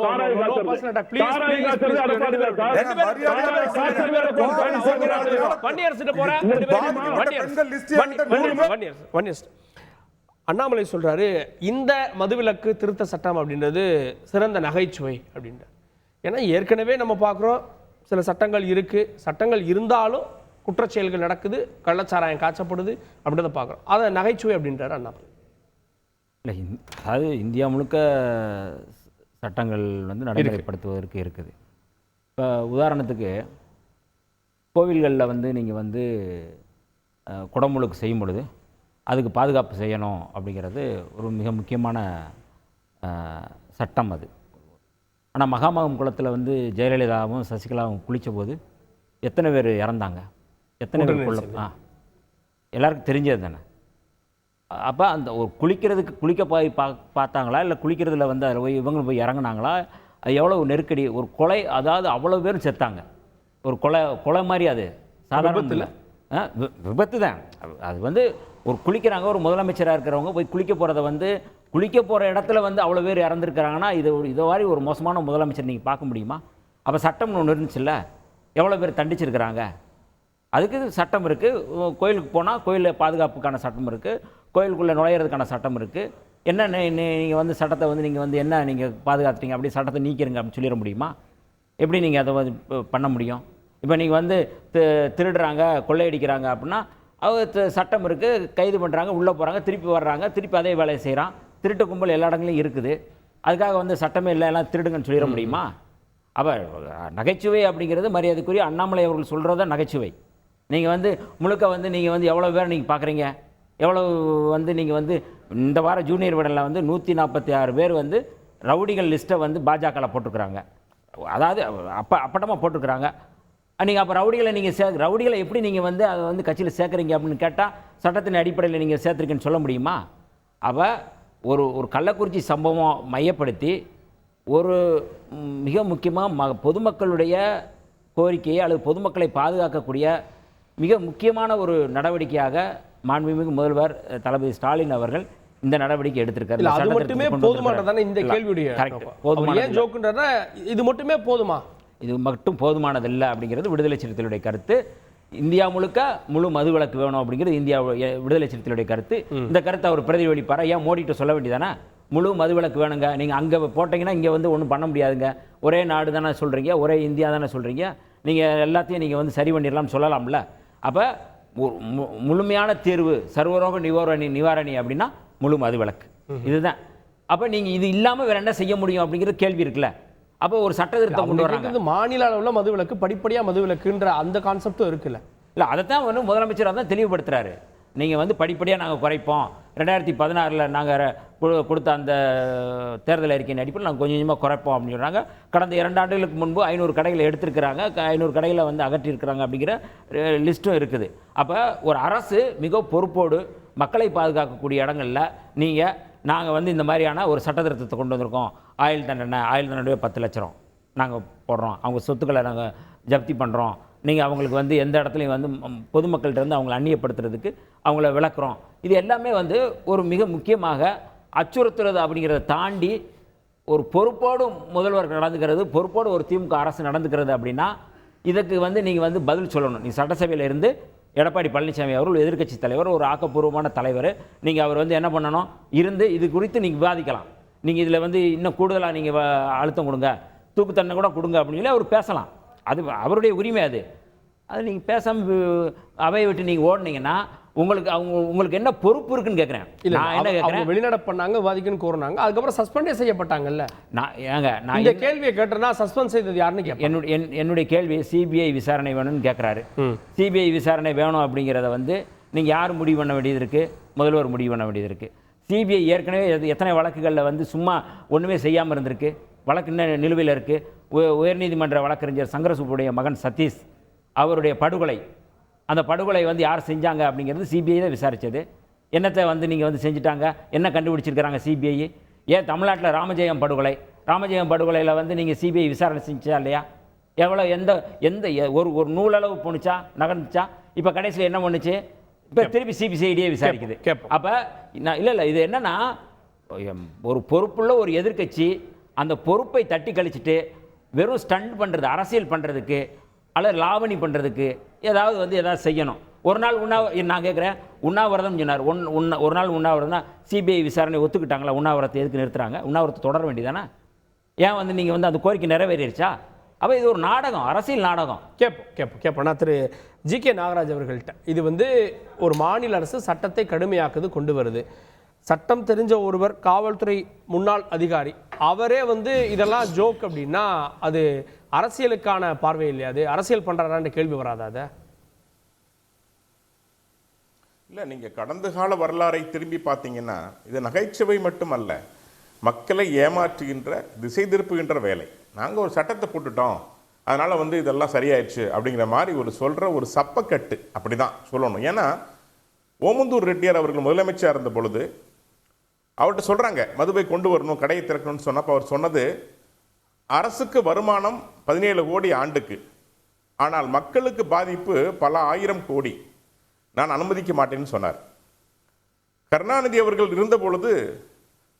அண்ணாமலை சொல்றாரு இந்த மதுவிலக்கு திருத்த சட்டம் அப்படின்றது சிறந்த நகைச்சுவை அப்படின்ற. ஏன்னா ஏற்கனவே நம்ம பார்க்குறோம் சில சட்டங்கள் இருக்கு, சட்டங்கள் இருந்தாலும் குற்றச்செயல்கள் நடக்குது, கள்ளச்சாராயம் காய்ச்சப்படுது அப்படின்றத பார்க்குறோம். அதை நகைச்சுவை அப்படின்றாரு அண்ணாமலை. இல்லை, அதாவது இந்தியா முழுக்க சட்டங்கள் வந்து நடைமுறைப்படுத்துவதற்கு இருக்குது. இப்போ உதாரணத்துக்கு கோவில்களில் வந்து நீங்கள் வந்து குடமுழுக்கு செய்யும் பொழுது அதுக்கு பாதுகாப்பு செய்யணும் அப்படிங்கிறது ஒரு மிக முக்கியமான சட்டம் அது. ஆனால் மகாமகம் குளத்தில் வந்து ஜெயலலிதாவும் சசிகலாவும் குளித்த போது எத்தனை பேர் இறந்தாங்க, எத்தனை பேர் கொல்ல எல்லாருக்கும் தெரிஞ்சது தானே. அப்போ அந்த ஒரு குளிக்கிறதுக்கு குளிக்க போய் பார்த்தாங்களா, இல்லை குளிக்கிறதுல வந்து அதில் போய் இவங்க போய் இறங்கினாங்களா? அது எவ்வளோ நெருக்கடி, ஒரு கொலை, அதாவது அவ்வளோ பேரும் செத்தாங்க. ஒரு கொலை மாதிரி, அது சாதாரண விபத்து தான். அது வந்து ஒரு குளிக்கிறாங்க, ஒரு முதலமைச்சராக இருக்கிறவங்க போய் குளிக்க போகிறத வந்து குளிக்க போகிற இடத்துல வந்து அவ்வளோ பேர் இறந்துருக்கிறாங்கன்னா இதை மாதிரி ஒரு மோசமான முதலமைச்சர் நீங்கள் பார்க்க முடியுமா? அப்போ சட்டம்னு ஒன்று இருந்துச்சுல்ல, எவ்வளோ பேர் தண்டிச்சிருக்கிறாங்க. அதுக்கு சட்டம் இருக்குது. கோயிலுக்கு போனால் கோயிலில் பாதுகாப்புக்கான சட்டம் இருக்குது, கோயிலுக்குள்ளே நுழையிறதுக்கான சட்டம் இருக்குது. என்ன நீங்கள் வந்து சட்டத்தை வந்து நீங்கள் வந்து என்ன நீங்கள் பாதுகாத்துட்டீங்க அப்படி சட்டத்தை நீக்கிருங்க அப்படின்னு சொல்லிட முடியுமா? எப்படி நீங்கள் அதை வந்து பண்ண முடியும்? இப்போ நீங்கள் வந்து திருடுறாங்க, கொள்ளையடிக்கிறாங்க அப்படின்னா அவங்க சட்டம் இருக்குது, கைது பண்ணுறாங்க, உள்ளே போகிறாங்க, திருப்பி வர்றாங்க, திருப்பி அதே வேலையை செய்கிறான். திருட்டு கும்பல் எல்லா இடங்களையும் இருக்குது. அதுக்காக வந்து சட்டமே இல்லை எல்லாம் திருடுங்கன்னு சொல்லிட முடியுமா? அப்போ நகைச்சுவை அப்படிங்கிறது மரியாதைக்குரிய அண்ணாமலை அவர்கள் சொல்கிறத நகைச்சுவை. நீங்கள் வந்து முழுக்க வந்து நீங்கள் வந்து எவ்வளோ பேர் நீங்கள் பார்க்குறீங்க, எவ்வளோ வந்து நீங்கள் வந்து இந்த வாரம் ஜூனியர் விடலில் வந்து 146 பேர் வந்து ரவுடிகள் லிஸ்ட்டை வந்து பாஜகவில் போட்டிருக்கிறாங்க. அதாவது அப்பட்டமாக போட்டிருக்கிறாங்க. நீங்கள் அப்போ ரவுடிகளை நீங்கள் ரவுடிகளை எப்படி நீங்கள் வந்து அதை வந்து கட்சியில் சேர்க்குறீங்க அப்படின்னு கேட்டால் சட்டத்தின் அடிப்படையில் நீங்கள் சேர்த்துருக்கீங்கன்னு சொல்ல முடியுமா? அப்போ ஒரு கள்ளக்குறிச்சி சம்பவம் மையப்படுத்தி ஒரு மிக முக்கியமாக பொதுமக்களுடைய கோரிக்கையை அல்லது பொதுமக்களை பாதுகாக்கக்கூடிய மிக முக்கியமான ஒரு நடவடிக்கையாக மாண்புமிகு முதல்வர் தளபதி ஸ்டாலின் அவர்கள் இந்த நடவடிக்கை எடுத்திருக்காரு. அது மட்டுமே போதுமானதானே இந்த கேள்வியுடைய ஏன் ஜோக்குன்றா இது மட்டுமே போதுமா? இது மட்டும் போதுமானதில்லை அப்படிங்கிறது விடுதலை சிறுத்தைகளுடைய கருத்து. இந்தியா முழுக்க முழு மதுவிலக்கு வேணும் அப்படிங்கிறது இந்தியா விடுதலை சிறுத்தைகளுடைய கருத்து. இந்த கருத்தை அவர் பிரதிபலிப்பாரா? ஏன் மோடிட்ட சொல்ல வேண்டியதானே? முழு மதுவிலக்கு வேணுங்க, நீங்கள் அங்கே போட்டிங்கன்னா இங்கே வந்து ஒன்றும் பண்ண முடியாதுங்க, ஒரே நாடு தானே சொல்கிறீங்க, ஒரே இந்தியா தானே சொல்கிறீங்க, நீங்கள் எல்லாத்தையும் நீங்கள் வந்து சரி பண்ணிடலாம்னு சொல்லலாம்ல. அப்போ முழுமையான தீர்வு சர்வரோக நிவாரணி அப்படின்னா முழு மதுவிலக்கு இதுதான். அப்போ நீங்கள் இது இல்லாமல் வேறு என்ன செய்ய முடியும் அப்படிங்கிற கேள்வி இருக்குல்ல. அப்போ ஒரு சட்ட திருத்தம் கொண்டு வராங்க. மாநில அளவில் மதுவிலக்கு, படிப்படியாக மதுவிலக்குன்ற அந்த கான்செப்டும் இருக்குல்ல. இல்லை, அதைத்தான் வந்து முதலமைச்சர் தான் தெளிவுபடுத்துகிறாரு. நீங்கள் வந்து படிப்படியாக நாங்கள் குறைப்போம், 2016 நாங்கள் கொடுத்த அந்த தேர்தல் அறிக்கையின் அடிப்படையில் நாங்கள் கொஞ்சம் கொஞ்சமாக குறைப்போம் அப்படின்னு சொல்கிறாங்க. கடந்த 2 ஆண்டுகளுக்கு முன்பு 500 கடைகளை எடுத்திருக்கிறாங்க, 500 கடைகளை வந்து அகற்றியிருக்கிறாங்க அப்படிங்கிற லிஸ்ட்டும் இருக்குது. அப்போ ஒரு அரசு மிக பொறுப்போடு மக்களை பாதுகாக்கக்கூடிய இடங்களில் நாங்கள் வந்து இந்த மாதிரியான ஒரு சட்ட திருத்தத்தை கொண்டு வந்திருக்கோம். ஆயுள் தண்டனை 10 லட்சம் நாங்கள் போடுறோம், அவங்க சொத்துக்களை நாங்கள் ஜப்தி பண்ணுறோம், நீங்கள் அவங்களுக்கு வந்து எந்த இடத்துலையும் வந்து பொதுமக்கள்கிட்ட அவங்களை அந்நியப்படுத்துறதுக்கு அவங்கள விளக்குறோம். இது எல்லாமே வந்து ஒரு மிக முக்கியமாக அச்சுறுத்துறது அப்படிங்கிறத தாண்டி ஒரு பொறுப்போடு முதல்வர் நடந்துக்கிறது, பொறுப்போடு ஒரு திமுக அரசு நடந்துக்கிறது அப்படின்னா இதுக்கு வந்து நீங்கள் வந்து பதில் சொல்லணும். நீங்கள் சட்டசபையில் இருந்து எடப்பாடி பழனிசாமி அவர்கள் எதிர்க்கட்சி தலைவர், ஒரு ஆக்கப்பூர்வமான தலைவர், நீங்கள் அவர் வந்து என்ன பண்ணணும், இருந்து இது குறித்து நீங்கள் விவாதிக்கலாம். நீங்கள் இதில் வந்து இன்னும் கூடுதலாக நீங்கள் அழுத்தம் கொடுங்க, தூக்கு தண்டனை கூட கொடுங்க அப்படின்னு அவர் பேசலாம். அது அவருடைய உரிமை. அது நீங்கள் பேசாமல் அவையை விட்டு நீங்கள் ஓடினீங்கன்னா உங்களுக்கு என்ன பொறுப்பு இருக்குன்னு கேட்குறேன். நான் என்ன கேட்குறேன், வெளிநடப்பு பண்ணாங்க, விவாதிக்கணும்னு கோரினாங்க, அதுக்கப்புறம் சஸ்பெண்டே செய்யப்பட்டாங்கல்ல. நான் இந்த கேள்வியை கேட்டேன்னா சஸ்பெண்ட் செய்தது யாருன்னு கேட்பேன். என்னுடைய கேள்வி சிபிஐ விசாரணை வேணும்னு கேட்குறாரு. சிபிஐ விசாரணை வேணும் அப்படிங்கிறத வந்து நீங்கள் யார் முடிவு பண்ண வேண்டியது இருக்குது? முதல்வர் முடிவு பண்ண வேண்டியது இருக்குது. சிபிஐ ஏற்கனவே எத்தனை வழக்குகளில் வந்து சும்மா ஒன்றுமே செய்யாமல் இருந்திருக்கு, வழக்கு இன்னும் நிலுவையில் இருக்குது. உயர்நீதிமன்ற வழக்கறிஞர் சங்கரசுப்புடைய மகன் சதீஷ் அவருடைய படுகொலை, அந்த படுகொலை வந்து யார் செஞ்சாங்க அப்படிங்கிறது சிபிஐ தான் விசாரித்தது. என்னத்தை வந்து நீங்கள் வந்து செஞ்சுட்டாங்க, என்ன கண்டுபிடிச்சிருக்கிறாங்க சிபிஐ? ஏன் தமிழ்நாட்டில் ராமஜெயம் படுகொலையில் வந்து நீங்கள் சிபிஐ விசாரணை செஞ்சா இல்லையா? எவ்வளோ எந்த ஒரு நூலளவு போணுச்சா, நகர்ந்துச்சா? இப்போ கடைசியில் என்ன பண்ணுச்சு? இப்போ திருப்பி சிபிசிஐடியே விசாரிக்குது. அப்போ இல்லை இது என்னன்னா, ஒரு பொறுப்புள்ள ஒரு எதிர்க்கட்சி அந்த பொறுப்பை தட்டி கழிச்சிட்டு வெறும் ஸ்டண்ட் பண்ணுறது, அரசியல் பண்ணுறதுக்கு அல்லது லாவணி பண்ணுறதுக்கு ஏதாவது செய்யணும். ஒரு நாள் நான் கேட்குறேன், உண்ணாவிரதம் சொன்னார். ஒரு நாள் உண்ணாவிரதம்னா சிபிஐ விசாரணை ஒத்துக்கிட்டாங்களா? உண்ணாவிரதத்தை எதுக்கு நிறுத்துறாங்க? உண்ணாவிரத்தை தொடர வேண்டியதானே? ஏன் வந்து நீங்கள் வந்து அந்த கோரிக்கை நிறைவேறிடுச்சா? அப்போ இது ஒரு நாடகம், அரசியல் நாடகம். கேட்போம் நான் திரு ஜி.கே. நாகராஜ் அவர்கள்ட்ட. இது வந்து ஒரு மாநில அரசு சட்டத்தை கடுமையாக்குது, கொண்டு வருது. சட்டம் தெரிஞ்ச ஒருவர், காவல்துறை முன்னாள் அதிகாரி, அவரே வந்து இதெல்லாம் ஜோக் அப்படின்னா அது அரசியலுக்கான பார்வை இல்லையா? அது அரசியல் பண்றாரான்னு கேள்வி வராதா? இல்லை, நீங்கள் கடந்த கால வரலாறை திரும்பி பார்த்தீங்கன்னா இது நகைச்சுவை மட்டுமல்ல, மக்களை ஏமாற்றுகின்ற, திசை திருப்புகின்ற வேலை. நாங்கள் ஒரு சட்டத்தை போட்டுட்டோம், அதனால் வந்து இதெல்லாம் சரியாயிடுச்சு அப்படிங்கிற மாதிரி ஒரு சப்பக்கட்டு அப்படி தான் சொல்லணும். ஏன்னா ஓமந்தூர் ரெட்டியார் அவர்கள் முதலமைச்சர் இருந்த பொழுது அவர்கிட்ட சொல்கிறாங்க மதுவை கொண்டு வரணும், கடையை திறக்கணும்னு சொன்னப்போ அவர் சொன்னது, அரசுக்கு வருமானம் 17 கோடி ஆண்டுக்கு, ஆனால் மக்களுக்கு பாதிப்பு பல ஆயிரம் கோடி, நான் அனுமதிக்க மாட்டேன்னு சொன்னார். கருணாநிதி அவர்கள் இருந்த பொழுது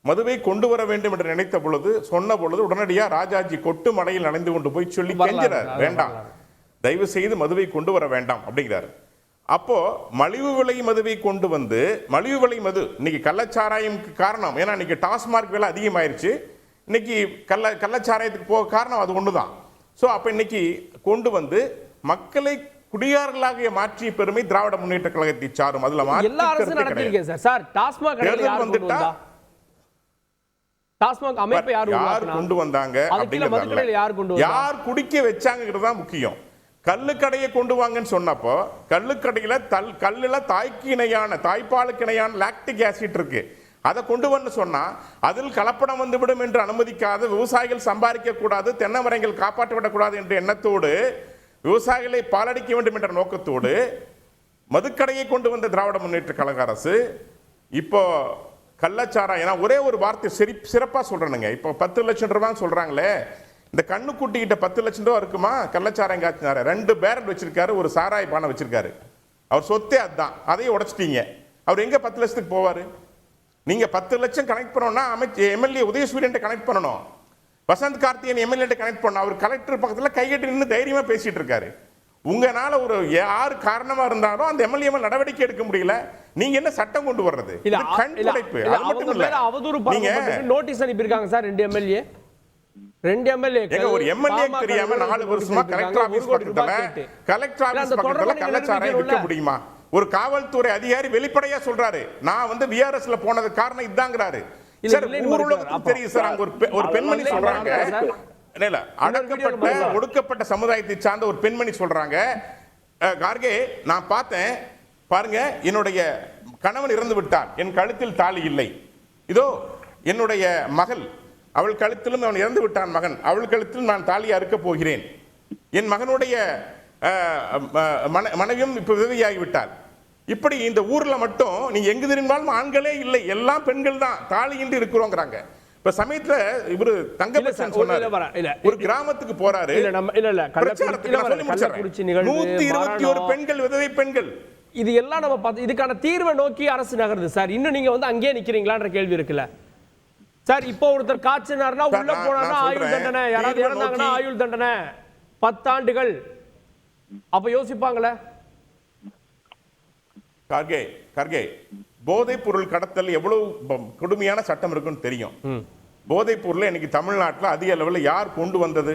மதுவை கொண்டு வர வேண்டும் என்று நினைத்த பொழுது சொன்ன பொழுது உடனடியாக ராஜாஜி கொட்டு மலையில் நனைந்து கொண்டு போய் சொல்லி கெஞ்சிறார், வேண்டாம், தயவு செய்து மதுவை கொண்டு வர வேண்டாம் அப்படிங்கிறார். அப்போ மலிவு விலை மதுவை கொண்டு வந்து, மலிவு விலை மது இன்னைக்கு கள்ளச்சாராயம்க்கு காரணம், ஏன்னா இன்னைக்கு டாஸ்மார்க் விலை அதிகமாயிருச்சு, இன்னைக்கு கள்ளச்சாராயத்துக்கு போக காரணம் அது ஒன்று தான். ஸோ அப்போ இன்னைக்கு கொண்டு வந்து மக்களை குடியார்களாக மாற்றிய பெருமை திராவிட முன்னேற்ற கழகத்தை சாரும். அதுல எல்லா அரசும் நடத்திருக்கே சார். சார் டாஸ்மாக் கடையில யார் கொண்டு வந்தா? டாஸ்மாக் அமைப்பை யார் கொண்டு வந்தாங்க அப்படிங்கறது யார் கொண்டு வந்தா? யார் குடிக்க வச்சாங்கிறது தான் முக்கியம். கள்ளுக்கடையை கொண்டு வாங்கன்னு சொன்னப்போ கள்ளுக்கடையில கல்லுல தாய்ப்பாலுக்கு இணையான லாக்டிக் ஆசிட் இருக்கு. அதை கொண்டு வந்து சொன்னா அதில் கலப்படம் வந்துவிடும் என்று அனுமதிக்காத, விவசாயிகள் சம்பாதிக்க கூடாது, தென்னை மரங்கள் காப்பாற்றப்படக்கூடாது என்ற எண்ணத்தோடு, விவசாயிகளை பாலடிக்க வேண்டும் என்ற நோக்கத்தோடு மதுக்கடையை கொண்டு வந்த திராவிட முன்னேற்ற கழக அரசு இப்போ கள்ளச்சாராயம், ஏன்னா ஒரே ஒரு வார்த்தை சிறப்பா சொல்றேனுங்க. இப்போ 10 லட்சம் ரூபாய் சொல்றாங்களே, இந்த கண்ணுக்குட்டி கிட்ட 10 லட்சம் ரூபாய் இருக்குமா? கள்ளச்சாராயம் காய்ச்சினாரு, 2 பேரட் வச்சிருக்காரு, ஒரு சாராய பானை வச்சிருக்காரு. அவர் சொத்தே அதுதான். அதையும் உடைச்சிட்டீங்க. அவர் எங்க 10 லட்சத்துக்கு போவாரு? நீங்க 10 லட்சம் கனெக்ட் பண்ணணும்னா எம்எல்ஏ உதயசூரியன் கனெக்ட் பண்ணணும், வசந்த் கார்த்தியன் எம்எல்ஏ கனெக்ட் பண்ணணும். அவர் கலெக்டர் பக்கத்துல கையெட்டு நின்று தைரியமா பேசிட்டு இருக்காரு. உங்களால ஒரு யார் காரணமா இருந்தாலும் அந்த எம்எல்ஏ நடவடிக்கை எடுக்க முடியல. நீங்க என்ன சட்டம் கொண்டு வர்றது? கண்துடைப்பு. அது மட்டும் இல்ல, அவதூறு நோட்டீஸ் அனுப்பியிருக்காங்க சார் 2 எம்எல்ஏ. 2 எம்எல்ஏ ஒரு எம்எல்ஏ தெரியாம 4 வருஷமா கலெக்டர் ஆபீஸ் பக்கத்துல கள்ளச்சாராயம் விற்க முடியுமா? ஒரு காவல்துறை அதிகாரி வெளிப்படையா சொல்றாரு, நான் வந்து விஆர்எஸ்ல போனது காரணம் இதாங்கிறாரு. சார் ஊருலகத்துக்கு தெரியும் சார். அங்க ஒரு பெண்மணி சொல்றாங்க, அடக்கப்பட்ட ஒடுக்கப்பட்ட சமுதாயத்தை சார்ந்த ஒரு பெண்மணி சொல்றாங்க, கார்கே நான் பார்த்தேன் பாருங்க, என்னுடைய கணவன் இறந்து விட்டார், என் கழுத்தில் தாலி இல்லை. இதோ என்னுடைய மகள், அவள் கழுத்திலும் அவன் இறந்து விட்டான் மகன், அவள் கழுத்தில் நான் தாலியை அறுக்க போகிறேன். என் மகனுடைய மனைவியும் இப்ப விதவையாகிவிட்டார். இப்படி இந்த ஊர்ல மட்டும் நீங்க எங்க தெரிந்தாலும் ஆண்களே இல்லை, எல்லாம் பெண்கள் தான் தாலியின்றி இருக்கிறோங்கிறாங்க. இப்ப சமயத்துல இவரு தங்கப்பன் சொன்னாரு, ஒரு கிராமத்துக்கு போறாரு, 121 பெண்கள், விதவை பெண்கள். இது எல்லாம் நம்ம பார்த்து இதுக்கான தீர்வை நோக்கி அரசு நகருது சார். இன்னும் நீங்க வந்து அங்கேயே நிக்கிறீங்களான்ற கேள்வி இருக்குல்ல சார். இப்போ ஒருத்தர் காய்ச்சினார்னா உள்ள போனார்னா ஆயுள் தண்டனை, யாராவது இறந்தாங்கன்னா ஆயுள் தண்டனை 10 ஆண்டுகள். அப்ப யோசிப்பாங்களே. கார்கே போதைப் பொருள் கடத்தல் எவ்வளவு கொடுமையான சட்டம் இருக்குன்னு தெரியும். போதைப் பொருள் இன்னைக்கு தமிழ்நாட்டில் அதிக அளவில் யார் கொண்டு வந்தது,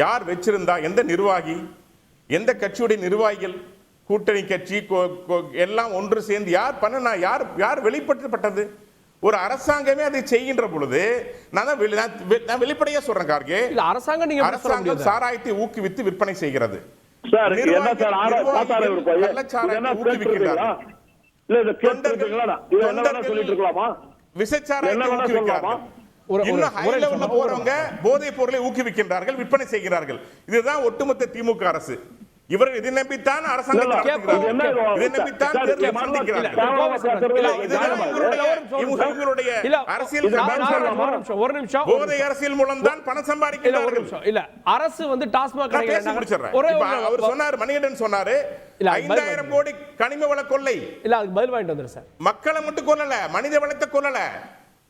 யார் வச்சிருந்தா, எந்த நிர்வாகி, எந்த கட்சியுடைய நிர்வாகிகள், கூட்டணி கட்சி எல்லாம் ஒன்று சேர்ந்து யார் பண்ண, யார் வெளிப்படுத்தப்பட்டது? ஒரு அரசாங்கமே அதை செய்கின்ற பொழுது நான் வெளிப்படையா சொல்றேன் கார்கே, அரசாங்கம் சாராயத்தை ஊக்குவித்து விற்பனை செய்கிறது. போதைப் பொருளை ஊக்குவிக்கின்றார்கள், விற்பனை செய்கிறார்கள். இதுதான் ஒட்டுமொத்த திமுக அரசு. இவர்கள் இதை நம்பித்தான் அரசாங்கத்தை அரசியல் மூலம் தான் பணம் சம்பாதிக்கிறார்கள். அரசு வந்து டாஸ்மாக் அவர் சொன்னார், மணிகண்டன் சொன்னாரு, 5000 கோடி கனிம வள கொள்ளை. இல்ல அதுக்கு பதில் வாங்கிட்டு வந்துரு சார். மக்களை மட்டும் கொல்லல, மனித வளத்தை கொல்லல,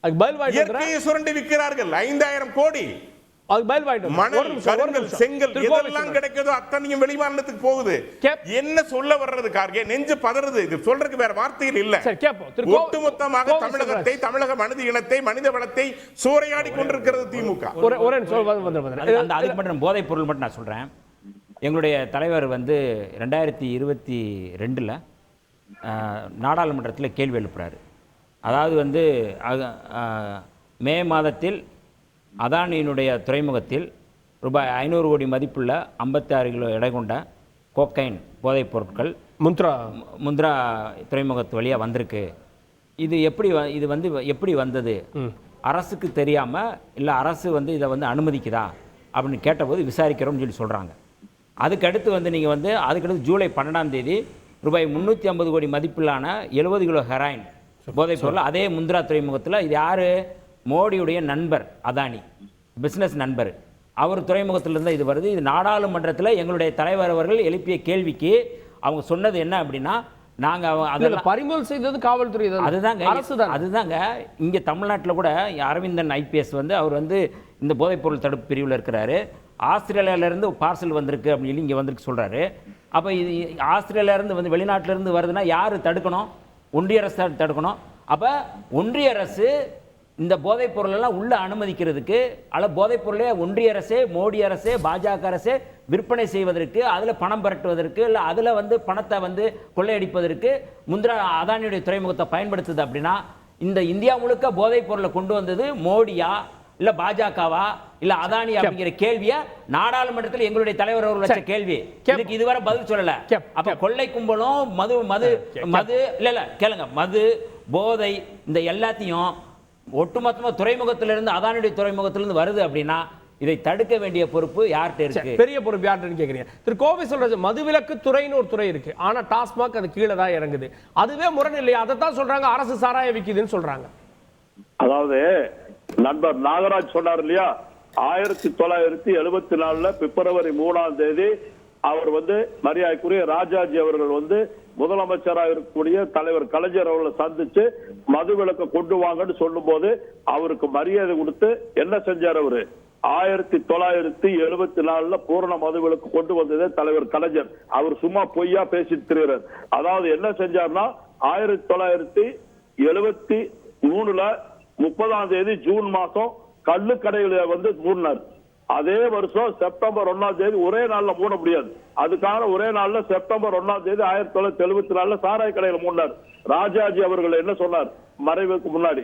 அதுக்கு பதில் வாங்கிட்டு இயற்கையை சுரண்டி விற்கிறார்கள். 5000 கோடி மணல், கருங்கல், செங்கல் எதெல்லாம் கிடைக்குதோ அத்தனையும் வெளிமாநிலத்துக்கு போகுது. என்ன சொல்ல வர்றது கார்கே? நெஞ்சு பதறது. இது சொல்றதுக்கு வேற வார்த்தைகள் இல்ல. ஒட்டுமொத்தமாக தமிழகத்தை, தமிழக மனித இனத்தை, மனித வளத்தை சூறையாடி கொண்டிருக்கிறது திமுக. அதுக்கு மட்டும் போதைப் பொருள் மட்டும் நான் சொல்றேன். எங்களுடைய தலைவர் வந்து 2022 நாடாளுமன்றத்தில் கேள்வி எழுப்புறாரு. அதாவது வந்து மே மாதத்தில் அதானியினுடைய துறைமுகத்தில் ரூபாய் 500 கோடி மதிப்புள்ள 56 கிலோ எடை கொண்ட கோக்கைன் போதைப் பொருட்கள் முந்த்ரா துறைமுகத்து வழியாக வந்திருக்கு. இது எப்படி வந்தது? அரசுக்கு தெரியாமல் இல்லை அரசு வந்து இதை வந்து அனுமதிக்குதா அப்படின்னு கேட்டபோது விசாரிக்கிறோம்னு சொல்லி சொல்கிறாங்க. அதுக்கடுத்து வந்து நீங்கள் வந்து அதுக்கடுத்து ஜூலை 12ஆம் தேதி ரூபாய் 350 கோடி மதிப்பிலான 70 கிலோ ஹெராயின் போதைப் பொருள் அதே முந்த்ரா துறைமுகத்தில், இது யார்? மோடியுடைய நண்பர் அதானி, பிஸ்னஸ் நண்பர், அவர் துறைமுகத்திலிருந்து இது வருது. இது நாடாளுமன்றத்தில் எங்களுடைய தலைவர் அவர்கள் எழுப்பிய கேள்விக்கு அவங்க சொன்னது என்ன அப்படின்னா, நாங்கள் அதில் பறிமுதல் செய்தது காவல்துறை. அதுதாங்க இங்கே தமிழ்நாட்டில் கூட அரவிந்தன் ஐபிஎஸ் வந்து அவர் வந்து இந்த போதைப்பொருள் தடுப்பு பிரிவில் இருக்கிறாரு. ஆஸ்திரேலியாவிலேருந்து பார்சல் வந்திருக்கு அப்படின்னு சொல்லி இங்கே வந்திருக்கு சொல்கிறாரு. அப்போ இது ஆஸ்திரேலியாவிலேருந்து வந்து வெளிநாட்டிலேருந்து வருதுன்னா யார் தடுக்கணும்? ஒன்றிய அரசு தடுக்கணும். அப்போ ஒன்றிய அரசு இந்த போதைப் பொருளெல்லாம் உள்ள அனுமதிக்கிறதுக்கு போதைப் பொருளை ஒன்றிய அரசே, மோடி அரசே, பாஜக அரசே விற்பனை செய்வதற்கு, அதில் பணம் பரட்டுவதற்கு, இல்லை அதில் வந்து பணத்தை வந்து கொள்ளையடிப்பதற்கு முந்திரா அதானியுடைய துறைமுகத்தை பயன்படுத்துது அப்படின்னா, இந்த இந்தியா முழுக்க போதைப் பொருளை கொண்டு வந்தது மோடியா இல்ல பாஜகவா இல்ல அதானி அப்படிங்கிற கேள்வியை நாடாளுமன்றத்தில் எங்களுடைய தலைவர் அவர்கள் வச்ச கேள்வி. இதுக்கு இதுவரை பதில் சொல்லல. அப்ப கொள்ளை கும்பலும் மது இல்ல கேளுங்க, மது, போதை இந்த எல்லாத்தையும் ஒட்டுமொத்தமா துறைமுகத்திலிருந்து, அதானியுடைய துறைமுகத்திலிருந்து வருது அப்படின்னா இதை தடுக்க வேண்டிய பொறுப்பு யார்கிட்ட இருக்கு? பெரிய பொறுப்பு யார்கிட்ட கேக்குறீங்க? திரு கோவை சொல்றது மதுவிலக்கு துறைன்னு ஒரு துறை இருக்கு, ஆனா டாஸ்மாக் அது கீழே தான் இறங்குது. அதுவே முரண் இல்லையா? அதை தான் சொல்றாங்க அரசு சாராய விக்குதுன்னு சொல்றாங்க. அதாவது நண்பர் நாகராஜ் சொன்னார் இல்லையா, 1974 பிப்ரவரி 3ஆம் தேதி அவர் வந்து மரியாதைக்குரிய ராஜாஜி அவர்கள் வந்து முதலமைச்சராக இருக்கக்கூடிய தலைவர் கலைஞர் அவர்களை சந்திச்சு மதுவிலக்கு கொண்டு வாங்கன்னு சொல்லும் போது அவருக்கு மரியாதை கொடுத்து என்ன செஞ்சார்? அவரு 1974 பூரண மதுவிலக்கு கொண்டு வந்ததே தலைவர் கலைஞர். அவர் சும்மா பொய்யா பேசிட்டு இருக்கிறார். அதாவது என்ன செஞ்சார்னா 1973 30ஆம் தேதி ஜூன் மாசம் கள்ளுக்கடைகளை வந்து மூடினார். அதே வருஷம் செப்டம்பர் 1ஆம் தேதி ஒரே நாள்ல மூட முடியாது, அதுக்காக ஒரே நாள்ல செப்டம்பர் 1ஆம் தேதி 1974 சாராய கடையில மூடினார். ராஜாஜி அவர்கள் என்ன சொன்னார் மறைவுக்கு முன்னாடி?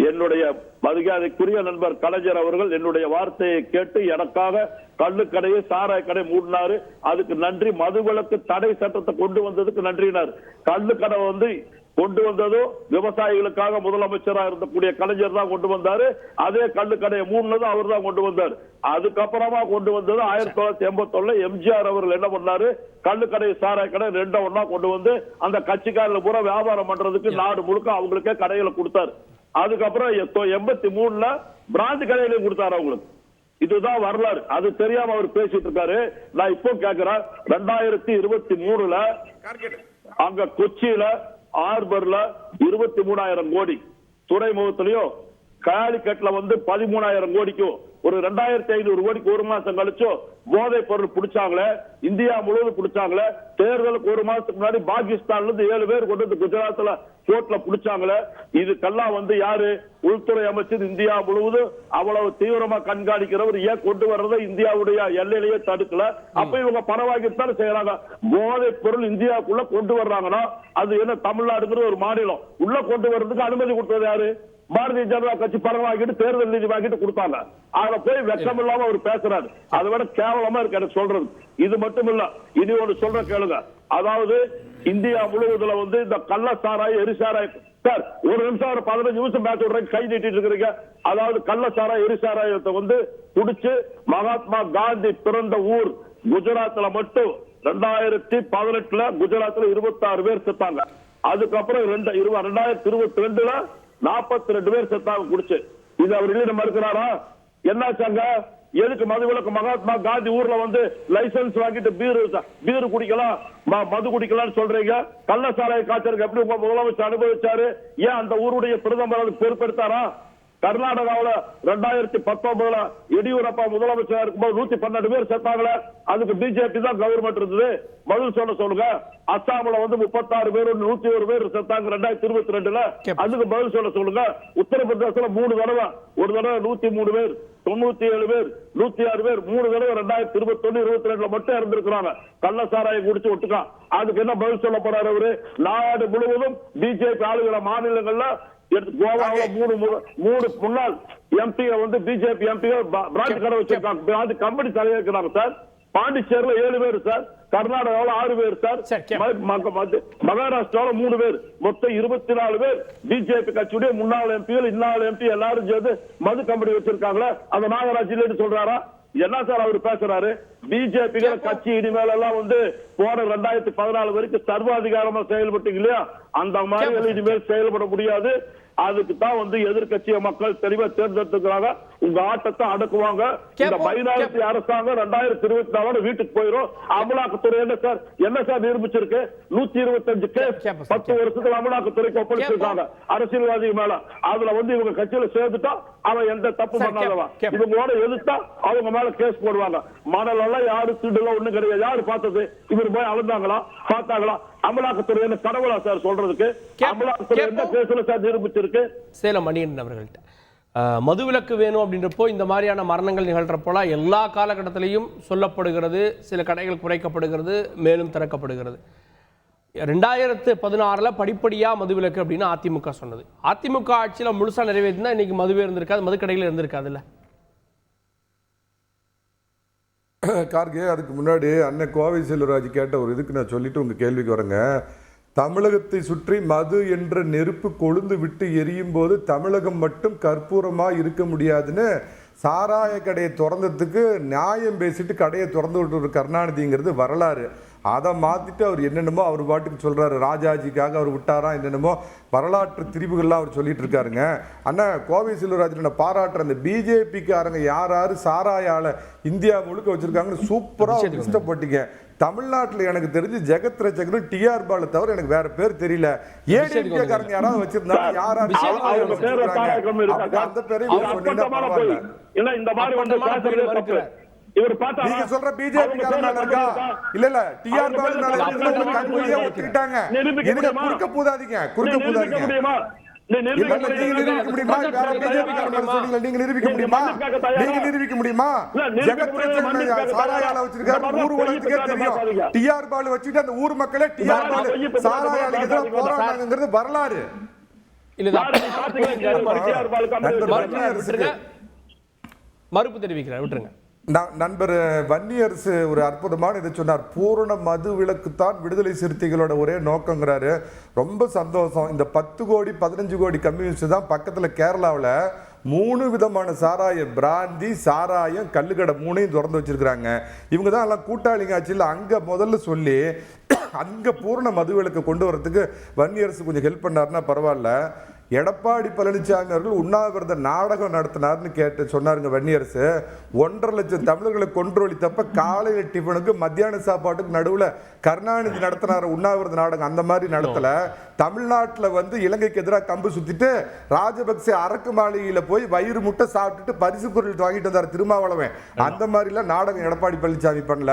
என்னுடைய மரியாதைக்குரிய நண்பர் கலைஞர் அவர்கள் என்னுடைய வார்த்தையை கேட்டு எனக்காக கள்ளுக்கடையை சாராய கடை மூடினாரு, அதுக்கு நன்றி. மதுவிலக்கு தடை சட்டத்தை கொண்டு வந்ததுக்கு நன்றினார். கள்ளுக்கடை வந்து கொண்டு வந்ததும் விவசாயிகளுக்காக முதலமைச்சராக இருந்தக்கூடிய கலைஞர் தான் கொண்டு வந்தாரு. அதே கள்ளுக்கடையை மூணுனதும் அவர் தான் கொண்டு வந்தார். அதுக்கப்புறமா கொண்டு வந்தது 1981 எம்ஜிஆர் அவர்கள் என்ன பண்ணாரு? கள்ளுக்கடை சாராய கடை ரெண்டும் ஒன்னா கொண்டு வந்து அந்த கட்சிக்காரர்கள் பூரா வியாபாரம் பண்றதுக்கு நாடு முழுக்க அவங்களுக்கே கடைகளை கொடுத்தாரு. அதுக்கப்புறம் 83 பிராந்தி கடைகளையும் கொடுத்தாரு அவங்களுக்கு. இதுதான் வரலாறு. அது தெரியாம அவர் பேசிட்டு இருக்காரு. நான் இப்போ கேட்கிறேன், 2023 அங்க கொச்சியில ஆர்பர்ல 23,000 கோடி, துறைமுகத்திலையும் காலிக்கட்ல வந்து 13,000 கோடிக்கும் ஒரு 2,500 கோடிக்கு ஒரு மாசம் கழிச்சோ போதை பொருள் பிடிச்சாங்களே, இந்தியா முழுவதும் பிடிச்சாங்களே. தேர்தலுக்கு ஒரு மாசத்துக்கு முன்னாடி பாகிஸ்தான்ல இருந்து 7 பேர் கொண்டு வந்து குஜராத்ல கோர்ட்ல பிடிச்சாங்களே. இதுக்கெல்லாம் வந்து யாரு? உள்துறை அமைச்சர் இந்தியா முழுவதும் அவ்வளவு தீவிரமா கண்காணிக்கிறவர் ஏன் கொண்டு வர்றதை இந்தியாவுடைய எல்லையிலேயே தடுக்கல? அப்ப இவங்க பரவாயில்லைத்தானே செய்யறாங்க. போதை பொருள் இந்தியாவுக்குள்ள கொண்டு வர்றாங்கன்னா அது என்ன தமிழ்நாடுங்கிற ஒரு மாநிலம் உள்ள கொண்டு வர்றதுக்கு அனுமதி கொடுத்தது யாரு? பாரதிய ஜனதா கட்சி பணம் வாங்கிட்டு தேர்தல் நிதி வாங்கிட்டு கொடுத்தாங்க. அதுல போய் வெக்கம் இல்லாம அவர் பேசுறாரு. அதை விட கேவலமா இருக்கு எனக்கு சொல்றது. இது மட்டும் இல்ல, இனி ஒன்று சொல்ற கேளுங்க. அதாவது இந்தியா முழுவதுல வந்து இந்த கள்ள சாராய எரிசாராய சார் ஒரு நிமிஷம் ஒரு 15 நிமிஷம் பேச விடுறேன், கை நீட்டிட்டு இருக்கிறீங்க. அதாவது கள்ள சாராய எரிசாராயத்தை வந்து குடிச்சு மகாத்மா காந்தி பிறந்த ஊர் குஜராத்ல மட்டும் 2018 குஜராத்ல 26 பேர் செத்தாங்க. அதுக்கப்புறம் 2022 42 பேர் செத்தாங்க குடிச்சு. இது அவர் இல்ல மறுக்கிறாரா? என்னாச்சாங்க? எதுக்கு மதுவிலக்கு? மகாத்மா காந்தி ஊர்ல வந்து லைசன்ஸ் வாங்கிட்டு பீரு குடிக்கலாம், மது குடிக்கலாம்னு சொல்றீங்க. கள்ள சாராய காய்ச்சலுக்கு எப்படி உங்க முதலமைச்சர் அனுபவிச்சாரு? ஏன் அந்த ஊருடைய பிரதமர் அது பொறுப்பெடுத்தாரா? கர்நாடகாவில் 2019 எடியூரப்பா முதலமைச்சர் இருக்கும்போது 112 பேர் செத்தாங்களே, அதுக்கு பிஜேபி தான் கவர்மெண்ட் இருந்தது. பதில் சொல்லுங்க. அஸ்ஸாம்ல வந்து 36 பேர் 101 பேர் செத்தாங்க 2022. அதுக்கு பதில் சொல்லுங்க. உத்தரப்பிரதேசத்துல 3 தடவை, ஒரு தடவை 103 பேர், 97 பேர், 106 பேர், 3 தடவை 2021 22 மட்டும் இருந்திருக்கிறாங்க கள்ள சாராயம் குடிச்சு ஒட்டுக்கா. அதுக்கு என்ன பதில் சொல்ல போறாரு அவரு? நாடு முழுவதும் பிஜேபி ஆளுகிற மாநிலங்கள்ல கோவாவில 3 முன்னாள் எம்பி வந்து பிஜேபி எம்பி பிரான்ச் கடை வச்சிருக்காங்க, பிரான்ச் கம்பெனி தலைவருக்கிறாங்க சார். பாண்டிச்சேரியில 7 பேர் சார், கர்நாடகாவில் 6 பேர் சார், மகாராஷ்டிராவில் 3 பேர், மொத்தம் 24 பேர் பிஜேபி கட்சியுடைய முன்னாள் எம்பிகள் இன்னாள் எம்பி எல்லாரும் சேர்ந்து மது கம்பெனி வச்சிருக்காங்களா? அந்த நாகராஜ் இல்லைன்னு சொல்றாரா? என்ன சார் அவர் பேசுறாரு? பிஜேபி கட்சி இனிமேல் எல்லாம் வந்து போன 2014 வரைக்கும் சர்வாதிகாரமா செயல்பட்டீங்க இல்லையா, அந்த மாதிரி இனிமேல் செயல்பட முடியாது. அதுக்கு தான் வந்து எதிர்கட்சிய மக்கள் தெளிவா தேர்ந்தெடுத்துக்கிறாங்க. உங்க ஆட்டத்தை அடக்குவாங்க. இந்த மைனாரிட்டி அரசாங்கம் 2024 வீட்டுக்கு போயிடும். அமலாக்கத்துறை என்ன சார் நிரூபிச்சிருக்கு? 125 கேஸ் 10 வருஷத்துக்கு அமலாக்கத்துறைக்கு ஒப்படைச்சிருக்காங்க அரசியல்வாதி மேல. அதுல வந்து இவங்க கட்சியில சேர்ந்துட்டா அவன் எந்த தப்பு பண்ணாதவன், இவங்களோட எதிர்த்தா அவங்க மேல கேஸ் போடுவாங்க. மணல் எல்லாம் யாரு திருடல ஒண்ணு கிடையாது. யாரு பார்த்தது? இவர் போய் அளந்தாங்களா? பார்த்தாங்களா? அமலாக்கத்துறை என்ன கடவுளா சார் சொல்றதுக்கு? அமலாக்கத்துறை எந்த கேஸ்ல சார் நிரூபிச்சிருக்கு? சேலம் மணியன் அவர்கள்ட்ட மதுவிலக்கு வேணும் அப்படின்றப்போ இந்த மாதிரியான மரணங்கள் நிகழ்கிறப்போல எல்லா காலகட்டத்திலையும் சொல்லப்படுகிறது, சில கடைகள் குறைக்கப்படுகிறது, மேலும் திறக்கப்படுகிறது. 2016 படிப்படியாக மதுவிலக்கு அப்படின்னு அதிமுக சொன்னது. அதிமுக ஆட்சியில் முழுசாக நிறைவேற்றினா இன்னைக்கு மதுவே இருந்திருக்காது, மதுக்கடைகள் இருந்திருக்காதுல்ல. கார்கே, அதுக்கு முன்னாடி அண்ணன் கோவை செல்வராஜ் கேட்ட ஒரு இதுக்கு நான் சொல்லிட்டு உங்க கேள்விக்கு வரேங்க. தமிழகத்தை சுற்றி மது என்ற நெருப்பு கொழுந்து விட்டு எரியும் போது தமிழகம் மட்டும் கற்பூரமா இருக்க முடியாதுன்னு சாராய கடையை திறந்ததுக்கு நியாயம் பேசிட்டு கடையை திறந்து விட்டு ஒரு கருணாநிதிங்கிறது வரலாறு. அதை மாத்திட்டு அவர் என்னென்னமோ அவர் பாட்டுக்கு சொல்றாரு, ராஜாஜிக்காக அவர் விட்டாரா என்னென்னமோ வரலாற்று திரிவுகள்லாம் அவர் சொல்லிட்டு இருக்காருங்க. அண்ணா கோவை செல்வராஜன் பாராட்டுற அந்த பிஜேபிக்காரங்க யார் சாராயால இந்தியா முழுக்க வச்சிருக்காங்கன்னு சூப்பரா இஷ்டப்பட்டீங்க. தமிழ்நாட்டில் எனக்கு தெரிஞ்சு ஜெகத் ரட்சகரும் டிஆர் பாலு தவிர எனக்கு வேற பேர் தெரியல. ஏடிஎம்கே காரங்க யாராவது வச்சிருந்தாங்க, யாராவது அந்த பேரையும் சொன்னீங்கன்னா பரவாயில்ல. நீங்க சொல்ற பிஜேபி காரனால இருக்கா? இல்ல டிஆர் பாலு கண்மொழியா ஒத்துக்கிட்டாங்க. இதுல குறுக்க பூதாதீங்க. நீங்க நிரூபிக்க முடியுமா? ஜெகத் ரட்சகன் சாராயால வச்சிருக்காரு, ஊர் உலகத்துக்கே தெரியும். டிஆர் பாலு வச்சுட்டு அந்த ஊர் மக்களே டிஆர் பாலு சாராயால எதிராக போராடுறாங்கிறது வரலாறு. மறுப்பு தெரிவிக்கிறார், விட்டுருங்க. நண்பர் வன்னியரசு ஒரு அற்புதமான இதை சொன்னார். பூரண மது விலக்குத்தான் விடுதலை சிறுத்தைகளோட ஒரே நோக்கங்கிறாரு. ரொம்ப சந்தோஷம். இந்த 10 கோடி 15 கோடி கம்யூனிஸ்ட் தான் பக்கத்தில் கேரளாவில் 3 விதமான சாராயம், பிராந்தி, சாராயம், கல்லுக்கடை 3ஐயும் திறந்து வச்சிருக்கிறாங்க. இவங்க தான் எல்லாம் கூட்டாளிங்க ஆட்சியில் அங்கே முதல்ல சொல்லி அங்கே பூரண மது விலக்கு கொண்டு வரதுக்கு வன்னியரசு கொஞ்சம் ஹெல்ப் பண்ணாருன்னா பரவாயில்ல. எடப்பாடி பழனிசாமி அவர்கள் உண்ணாவிரத நாடகம் நடத்தினார்னு சொன்னாருங்க வன்னியரசு. 1.5 லட்சம் தமிழர்களை கொன்றொழித்தப்ப காலையில் டிஃபனுக்கு மத்தியான சாப்பாட்டுக்கு நடுவில் கருணாநிதி நடத்தினார் உண்ணாவிரத நாடகம். அந்த மாதிரி நடத்தல. தமிழ்நாட்டில் இலங்கைக்கு எதிராக கம்பு சுத்திட்டு ராஜபக்சே அரக்கு மாளிகையில் போய் வயிறு முட்டை சாப்பிட்டுட்டு பரிசு பொருள் வாங்கிட்டு வந்தார் திருமாவளவன். அந்த மாதிரிலாம் நாடகம் எடப்பாடி பழனிசாமி பண்ணல.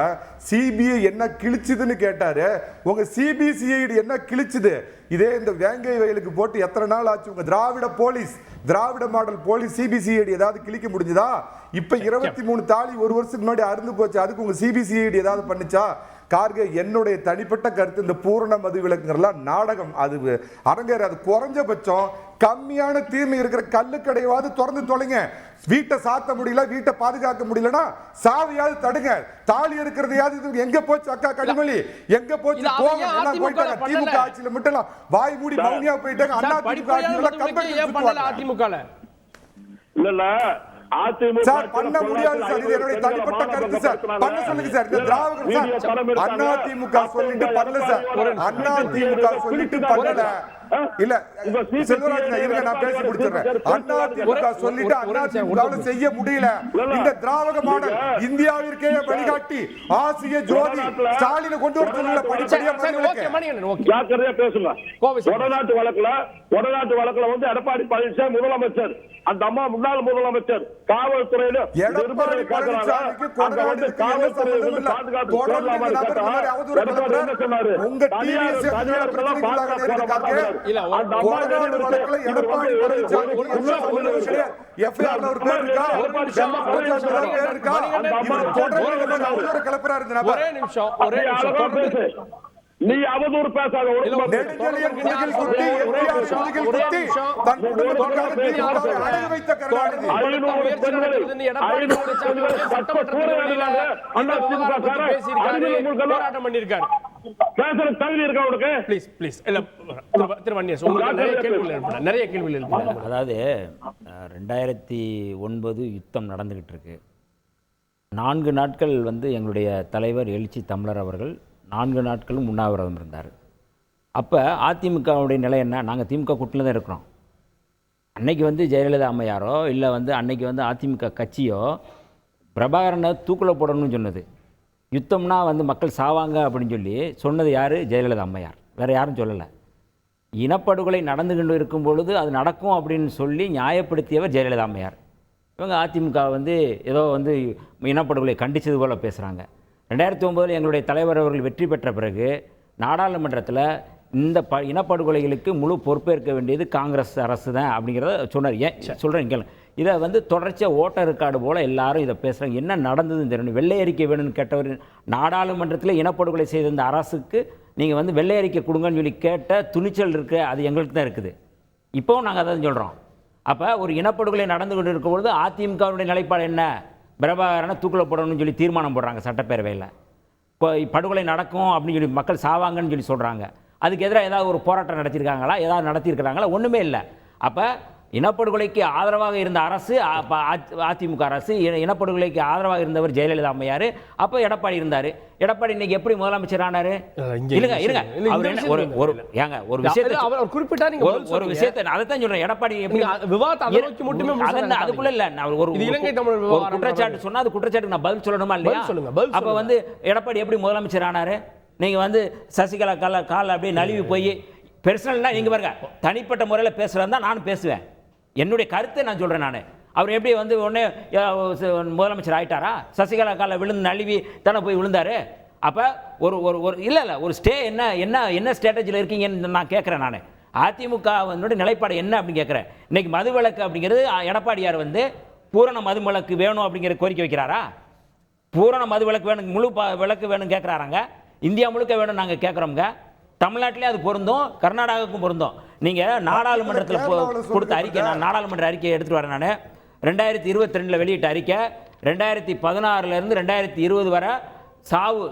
சிபிஐ என்ன கிழிச்சுதுன்னு கேட்டாரு. உங்க சிபிசிஐடி என்ன கிழிச்சுது? இதே இந்த வேங்கை வயலுக்கு போட்டு எத்தனை நாள் ஆச்சு? உங்க திராவிட மாடல் போலீஸ் சிபிசிஐடி ஏதாவது கிழிக்க முடிஞ்சதா? இப்ப 23 தாலி ஒரு வருஷத்துக்கு முன்னாடி அருந்து போச்சு. அதுக்கு உங்க சிபிசிஐடி ஏதாவது பண்ணுச்சா? கார்கே, என்னுடைய தனிப்பட்ட கருத்து, இந்த பூரண மது விலக்குங்கெல்லாம் நாடகம். அது அரங்கேற, அது குறைஞ்சபட்சம் கம்மியான தீமை இருக்கிற கல்லுக்கடையாவது திறந்து தொலைங்க. வீட்டை சாத்த முடியல, வீட்டை பாதுகாக்க முடியலன்னா சாவியாவது தடுங்க. தாலி இருக்கிறதையாவது எங்க போச்சு அக்கா கனிமொழி? எங்க போச்சு? போயிட்டாங்க. திமுக ஆட்சியில மட்டும் வாய் மூடி மௌனியா போயிட்டாங்க. அண்ணா அதிமுக இல்ல சார் பண்ண முடியாது சார். இது என்னுடைய தனிப்பட்ட கருத்து சார். பண்ண சொல்லுங்க சார். இந்த திராவிட சார் அண்ணா திமுக சொல்லிட்டு பண்ணல சார். அண்ணா திமுக சொல்லிட்டு பண்ணல. இல்ல செல்வராஜ் இருங்க, நான் பேசி முடிச்சிடுறேன். அண்ணா திமுக சொல்லிட்டு அண்ணா திமுக செய்ய முடியல. இந்த திராவிட மாடல் இந்தியாவிற்கே வழிகாட்டி ஆசிய ஜோதி ஸ்டாலினை கொண்டு வர சொல்லல. படிப்படியா பேசுங்க. வடநாட்டு வழக்குல எடப்பாடி பழனிசாமி முதலமைச்சர், அந்த அம்மா முன்னாள் முதலமைச்சர், காவல்துறையில எடப்பாடி பழனிசாமிக்கு கொடநாடு காவல்துறையில பாதுகாப்பு சொன்னாரு. உங்க டிவிஎஸ் நீ அவதூறு பேசாத. அதாவது 2009 யுத்தம் நடந்துகிட்டு இருக்கு. 4 நாட்கள் எங்களுடைய தலைவர் எழுச்சி தமிழர் அவர்கள் 4 நாட்களும் உண்ணாவிரதம் இருந்தார். அப்போ அதிமுகவுடைய நிலை என்ன? நாங்கள் திமுக கூட்டணியில் தான் இருக்கிறோம். அன்னைக்கு ஜெயலலிதா அம்மையாரோ இல்லை அன்னைக்கு அதிமுக கட்சியோ பிரபாகரனை தூக்கில் போடணும்னு சொன்னது. யுத்தம்னா மக்கள் சாவாங்க அப்படின்னு சொல்லி சொன்னது யார்? ஜெயலலிதா அம்மையார். வேறு யாரும் சொல்லலை. இனப்படுகொலை நடந்து கொண்டு இருக்கும் பொழுது அது நடக்கும் அப்படின்னு சொல்லி நியாயப்படுத்தியவர் ஜெயலலிதா அம்மையார். இவங்க அதிமுக ஏதோ இனப்படுகொலை கண்டித்தது போல் பேசுகிறாங்க. 2009 எங்களுடைய தலைவர் அவர்கள் வெற்றி பெற்ற பிறகு நாடாளுமன்றத்தில் இந்த இனப்படுகொலைகளுக்கு முழு பொறுப்பேற்க வேண்டியது காங்கிரஸ் அரசு தான் அப்படிங்கிறத சொன்னார். ஏன் சொல்கிறேன் கேளு. இதை வந்து தொடர்ச்சியாக ஓட்டர் ரெக்கார்டு போல் எல்லாரும் இதை பேசுகிறாங்க. என்ன நடந்ததுன்னு தெரியணும். வெள்ளை அறிக்கை வேணும்னு கேட்டவர் நாடாளுமன்றத்தில் இனப்படுகொலை செய்த இந்த அரசுக்கு நீங்கள் வந்து வெள்ளை அறிக்கை கொடுங்கன்னு சொல்லி கேட்ட துணிச்சல் இருக்குது, அது எங்களுக்கு தான் இருக்குது. இப்போவும் நாங்கள் அதான் சொல்கிறோம். அப்போ ஒரு இனப்படுகொலை நடந்து கொண்டு இருக்கும்பொழுது அதிமுகவுடைய நிலைப்பாடு என்ன? பிரபாகரனை தூக்கில் போடணும்னு சொல்லி தீர்மானம் போடுறாங்க சட்டப்பேரவையில். இப்போ படுகொலை நடக்கும் அப்படின்னு சொல்லி மக்கள் சாவாங்கன்னு சொல்லி சொல்கிறாங்க. அதுக்கு எதிராக ஏதாவது ஒரு போராட்டம் நடத்தியிருக்காங்களா? ஏதாவது நடத்தியிருக்கிறாங்களா? ஒன்றுமே இல்லை. அப்போ இனப்படுகொலைக்கு ஆதரவாக இருந்த அரசு அதிமுக அரசு, இனப்படுகொலைக்கு ஆதரவாக இருந்தவர் ஜெயலலிதா அம்மையார், அப்போ எடப்பாடி இருந்தார். எடப்பாடி இன்னைக்கு எப்படி முதலமைச்சர் ஆனாரு? இருங்க ஒரு விஷயத்தை அதைத்தான் சொல்றேன். எடப்பாடி அதுக்குள்ள இல்ல, ஒரு குற்றச்சாட்டு சொன்னா அது குற்றச்சாட்டுக்கு நான் பதில் சொல்லணுமா இல்லையா? அப்ப வந்து எடப்பாடி எப்படி முதலமைச்சர் ஆனாரு? நீங்க வந்து சசிகலா கால அப்படியே நழுவி போய் பெர்சனல்னா நீங்க பாருங்க, தனிப்பட்ட முறையில் பேசுறதா நானும் பேசுவேன். என்னுடைய கருத்தை நான் சொல்றேன். நான் அவர் எப்படி வந்து உடனே முதலமைச்சர் ஆயிட்டாரா? சசிகலா கால விழுந்து நழுவி தானே போய் விழுந்தாரு. அப்போ ஒரு இல்லை ஒரு ஸ்டே என்ன ஸ்ட்ராட்டஜியில் இருக்கீங்கன்னு நான் கேட்குறேன். நான் அதிமுகவினுடைய நிலைப்பாடு என்ன அப்படின்னு கேட்குறேன். இன்னைக்கு மதுவிலக்கு அப்படிங்கிறது எடப்பாடியார் வந்து பூரண மதுவிலக்கு வேணும் அப்படிங்கிற கோரிக்கை வைக்கிறாரா? பூரண மதுவிலக்கு வேணும், முழு விளக்கு வேணும் கேட்குறாங்க. இந்தியா முழுக்க வேணும் நாங்கள் கேட்குறோங்க. தமிழ்நாட்டிலே அது பொருந்தும், கர்நாடகாவுக்கும் பொருந்தும். நீங்கள் நாடாளுமன்றத்தில் கொடுத்த அறிக்கை, நான் நாடாளுமன்ற அறிக்கையை எடுத்துகிட்டு வரேன். நான் 2022 வெளியிட்ட அறிக்கை 2016 2020 வரை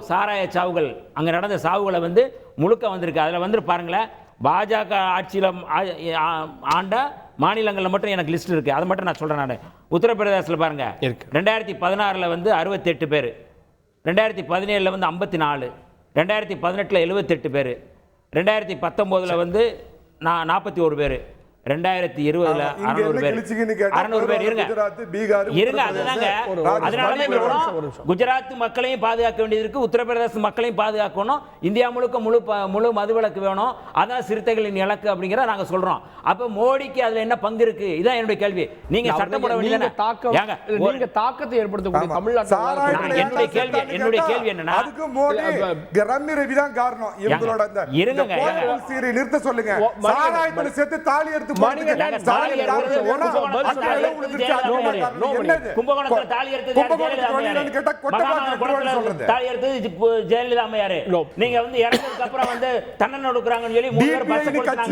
சாராய சாவுகள், அங்கே நடந்த சாவுகளை வந்து முழுக்க வந்திருக்கு. அதில் வந்து பாருங்களேன், பாஜக ஆட்சியில் ஆண்ட மாநிலங்களில் மட்டும் எனக்கு லிஸ்ட் இருக்குது. அதை மட்டும் நான் சொல்கிறேன். நான் உத்தரப்பிரதேசத்தில் பாருங்கள் 2016 வந்து 68 பேர், 2017 வந்து 54, 2018 78 பேர், 2019 வந்து 41 பேர், 2020 600 பேர். 600 பேர். இருங்க அதுதாங்க. அதனால குஜராத் மக்களையும் பாதுகாக்க வேண்டியது இருக்கு, உத்தரப்பிரதேச மக்களையும் பாதுகாக்கணும், இந்தியா முழுக்க முழு மதுவிலக்கு வேணும். அதான் சிறுத்தைகளின் இலக்கு அப்படிங்கிறத நாங்க சொல்றோம். அப்ப மோடிக்கு அதுல என்ன பங்கு இருக்கு? இதான் என்னுடைய கேள்வி. நீங்க சட்டம் போட வேண்டியது நீங்க தாக்கத்தை ஏற்படுத்தக்கூடிய தமிழ்நாட்டில் என்னுடைய கேள்வி என்னன்னா, அதுக்கு மோடி ரம்மி ரவி தான் காரணம். இவங்களோட இந்த சீரை நிறுத்த சொல்லுங்க. சாராயத்துல சேர்த்து தாலி எடுத்து ஜெயலலிதா அம்மையாரு. நீங்க வந்து இறந்ததுக்கு அப்புறம் வந்து தண்டனை கொடுக்குறாங்கன்னு சொல்லி 3 பேர் பஸ் கொடுத்தாங்க.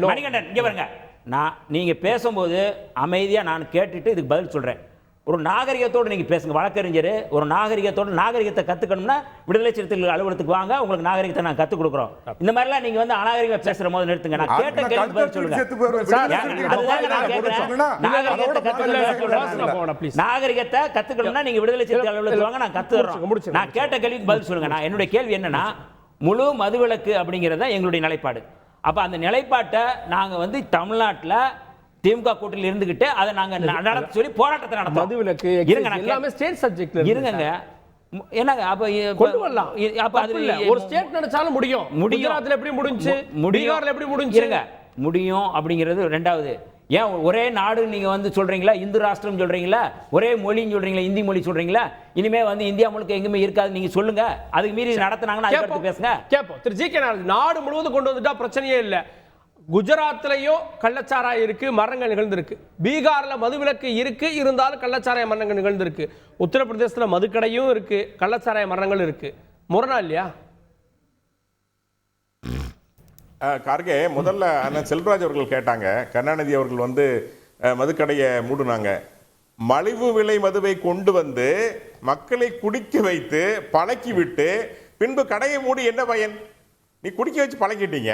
மணிகண்டன் இங்க பாருங்க, நீங்க பேசும்போது அமைதியா நான் கேட்டுட்டு இதுக்கு பதில் சொல்றேன். ஒரு நாகரிகத்தோடு நீங்கள் பேசுங்க. வழக்கறிஞர் ஒரு நாகரிகத்தை கற்றுக்கணும்னா விடுதலை சிறுத்தைகள் அலுவலகத்துக்கு வாங்க, உங்களுக்கு நாகரிகத்தை நான் கற்றுக் கொடுக்குறோம். இந்த மாதிரிலாம் நீங்கள் வந்து அநாகரிகம் பேசுகிற போது நிறுத்துங்க. நான் கேட்ட கேள்வி பதில் சொல்லுங்க. நாகரிகத்தை கற்றுக்கணும்னா நீங்கள் விடுதலை சிறுத்தைகள் அலுவலகத்துக்கு வாங்க, நான் கற்றுறோம். நான் கேட்ட கேள்விக்கு பதில் சொல்லுங்க. நான் என்னுடைய கேள்வி என்னன்னா, முழு மதுவிலக்கு அப்படிங்கிறத எங்களுடைய நிலைப்பாடு. அப்போ அந்த நிலைப்பாட்டை நாங்கள் வந்து தமிழ்நாட்டில் திமுக கூட்டணியில் இருந்துகிட்டு அதை நாங்க நடத்த சொல்லி போராட்டத்தை நடத்தோம். மதுவிலக்கு எல்லாமே ஸ்டேட் சப்ஜெக்ட் இருங்க. என்னங்க அப்ப கொண்டு வரலாம். அப்ப அது இல்ல, ஒரு ஸ்டேட் நினைச்சாலும் முடியும். குஜராத்ல எப்படி முடிஞ்சு, பீகார்ல எப்படி முடிஞ்சுங்க முடியும் அப்படிங்கிறது ரெண்டாவது. ஏன் ஒரே நாடு நீங்க வந்து சொல்றீங்களா, இந்து ராஷ்டிரம் சொல்றீங்களா, ஒரே மொழின்னு சொல்றீங்களா, இந்தி மொழி சொல்றீங்களா, இனிமே வந்து இந்தியா முழுக்க எங்குமே இருக்காது நீங்க சொல்லுங்க. அதுக்கு மீறி நடத்துனாங்கன்னா அதுக்கு பேசுங்க. கேப்போம். திரு ஜி கே நாடு முழுவதும் கொண்டு வந்துட்டா பிரச்சனையே இல்லை. குஜராத்லயோ கள்ளச்சாராயம் இருக்கு, மரணங்கள் நிகழ்ந்திருக்கு. பீகார்ல மதுவிலக்கு இருக்கு, இருந்தாலும் கள்ளச்சாராய மரணங்கள் நிகழ்ந்திருக்கு. உத்தரப்பிரதேசத்துல மதுக்கடையும் இருக்கு, கள்ளச்சாராய மரணங்கள் இருக்கு. முரணா இல்லையா? கார்கே, முதல்ல அண்ணன் செல்வராஜ் அவர்கள் கேட்டாங்க, கருணாநிதி அவர்கள் வந்து மதுக்கடையை மூடுனாங்க. மலிவு விலை மதுவை கொண்டு வந்து மக்களை குடிக்க வைத்து பழக்கி விட்டு பின்பு கடையை மூடி என்ன பயன்? நீ குடிக்க வச்சு பழக்கிட்டீங்க,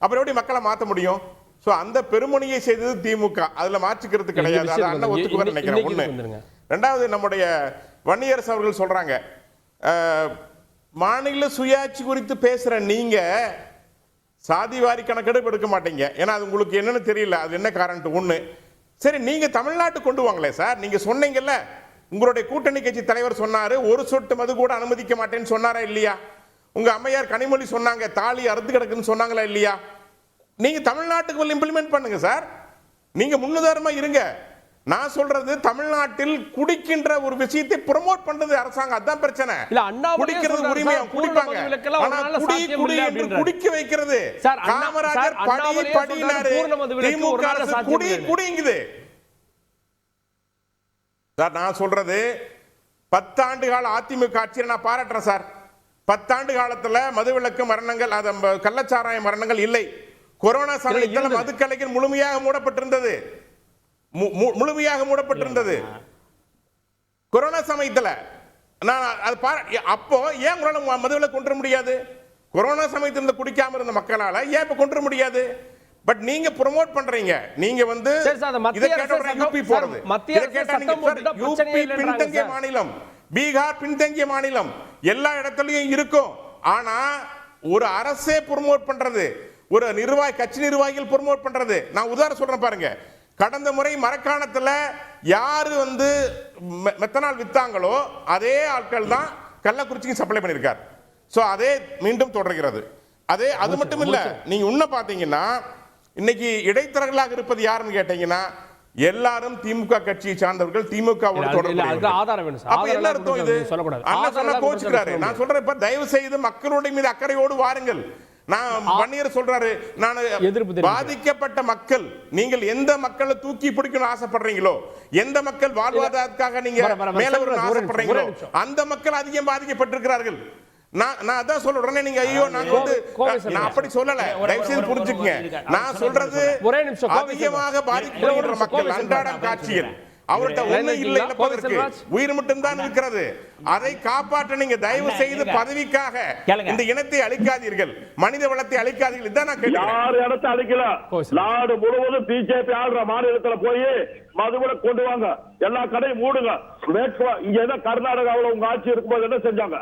அப்புறம் எப்படி மக்களை மாற்ற முடியும்? ஸோ அந்த பெருமணியை செய்தது திமுக, அதுல மாற்றிக்கிறது கிடையாது. அதை அண்ணன் ஒத்துக்குவார் நினைக்கிறேன். ஒண்ணு. ரெண்டாவது, நம்முடைய வன்னியரசு அவர்கள் சொல்றாங்க, மாநில சுயாட்சி குறித்து பேசுற நீங்க சாதிவாரி கணக்கெடுப்பு எடுக்க மாட்டீங்க, ஏன்னா அது உங்களுக்கு என்னன்னு தெரியல, அது என்ன காரணம். ஒண்ணு. சரி, நீங்க தமிழ்நாட்டு கொண்டு வாங்களே சார். நீங்க சொன்னீங்கல்ல, உங்களுடைய கூட்டணி கட்சி தலைவர் சொன்னாரு, ஒரு சொட்டு மது கூட அனுமதிக்க மாட்டேன்னு சொன்னாரா இல்லையா? உங்க அம்மையார் கனிமொழி சொன்னாங்க, தாலி அறுத்து கிடக்குன்னு சொன்னாங்களா இல்லையா? நீங்க தமிழ்நாட்டுக்கு இம்ப்ளிமெண்ட் பண்ணுங்க சார். நீங்க முன்னுதாரணமா இருங்க. நான் சொல்றது தமிழ்நாட்டில் குடிக்கின்ற ஒரு விஷயத்தை ப்ரோமோட் பண்றது அரசாங்கம், அதான் பிரச்சனை. இல்ல அண்ணாமலை குடிக்கிறது உரிமை குடிப்பாங்க, ஆனா குடி குடி என்று குடிக்க வைக்கிறது. காமராஜர் படி படினாரு, திமுக அரசு குடி குடிங்குது. சார் நான் சொல்றது 10 ஆண்டு கால அதிமுக ஆட்சியை நான் பாராட்டுறேன் சார். 10 ஆண்டு காலத்துல மதுவிலக்கு மரணங்கள், கள்ளச்சாராய மரணங்கள் இல்லை. கொரோனா சமயத்தில் மதுக்கடைகள் முழுமையாக மூடப்பட்டிருந்தது, முழுமையாக மூடப்பட்டிருந்தது கொரோனா சமயத்தில். நான் அது அப்போ ஏன் உங்களால மதுவிலக்கு கொண்டு வர முடியாது? கொரோனா சமயத்தில் குடிக்காம இருந்த மக்களால ஏன் இப்ப கொண்டு வர முடியாது? பட் நீங்க ப்ரோமோட் பண்றீங்க. நீங்க வந்து இத கேட்ட யூபி போறது, இத கேட்ட நீங்க யூபி பின்தங்கிய மாநிலம், பீகார் பின்தங்கிய மாநிலம், எல்லா இடத்துலயும் இருக்கும். ஆனா ஒரு அரசே ப்ரோமோட் பண்றது, ஒரு கட்சி நிர்வாகிகள் ப்ரோமோட் பண்றது. நான் உதாரணம் சொல்றேன் பாருங்க. கடந்த முறை மரக்காணத்துல யாரு வந்து மெத்தனால் வித்தாங்களோ அதே ஆட்கள் தான் கள்ளக்குறிச்சிக்கு சப்ளை பண்ணிருக்கார். சோ அதே மீண்டும் தொடர்கிறது. அது மட்டும் இல்ல, நீங்க உன்ன பாத்தீங்கன்னா இன்னைக்கு இடைத்தரகர்களாக இருப்பது யாருன்னு கேட்டீங்கன்னா எல்லாரும் திமுக கட்சியை சார்ந்தவர்கள், திமுகவோட தொடர்பு. என்ன அர்த்தம் இது? அண்ணன் சொன்னா கோச்சுக்கிறாரு. நான் சொல்றேன், இப்ப தயவு செய்து மக்களுடைய மீது அக்கறையோடு வாருங்கள். நான் வன்னியர் சொல்றாரு, நான் பாதிக்கப்பட்ட மக்கள், நீங்கள் எந்த மக்களை தூக்கி பிடிக்கணும் ஆசைப்படுறீங்களோ, எந்த மக்கள் வாழ்வாதாரத்துக்காக நீங்க மேல ஆசைப்படுறீங்களோ அந்த மக்கள் அதிகம் பாதிக்கப்பட்டிருக்கிறார்கள். நான் அதான் சொல்றேன். நீங்க ஐயோ நாங்க வந்து நான் அப்படி சொல்லல, தயவு செய்து புரிஞ்சுக்கங்க. நான் சொல்றது அதிகமாக பாதிக்கப்படுகிற மக்கள் அன்றாடம் காட்சியில் அவர்கிட்ட ஒண்ணு இல்லை, இழப்பதற்கு உயிர் மட்டும் தான் இருக்கிறது. அதை காப்பாற்ற நீங்க தயவு செய்து பதவிக்காக இந்த இனத்தை அழிக்காதீர்கள், மனித வளத்தை அழிக்காதீர்கள். இதான் நான் கேட்கிறேன். யார் இடத்தை அழிக்கல, நாடு முழுவதும் பிஜேபி ஆள்ற மாநிலத்துல போய் மதுவில கொண்டு வாங்க, எல்லா கடையும் மூடுங்க. இங்க என்ன கர்நாடகாவில் உங்க ஆட்சி இருக்கும்போது என்ன செஞ்சாங்க?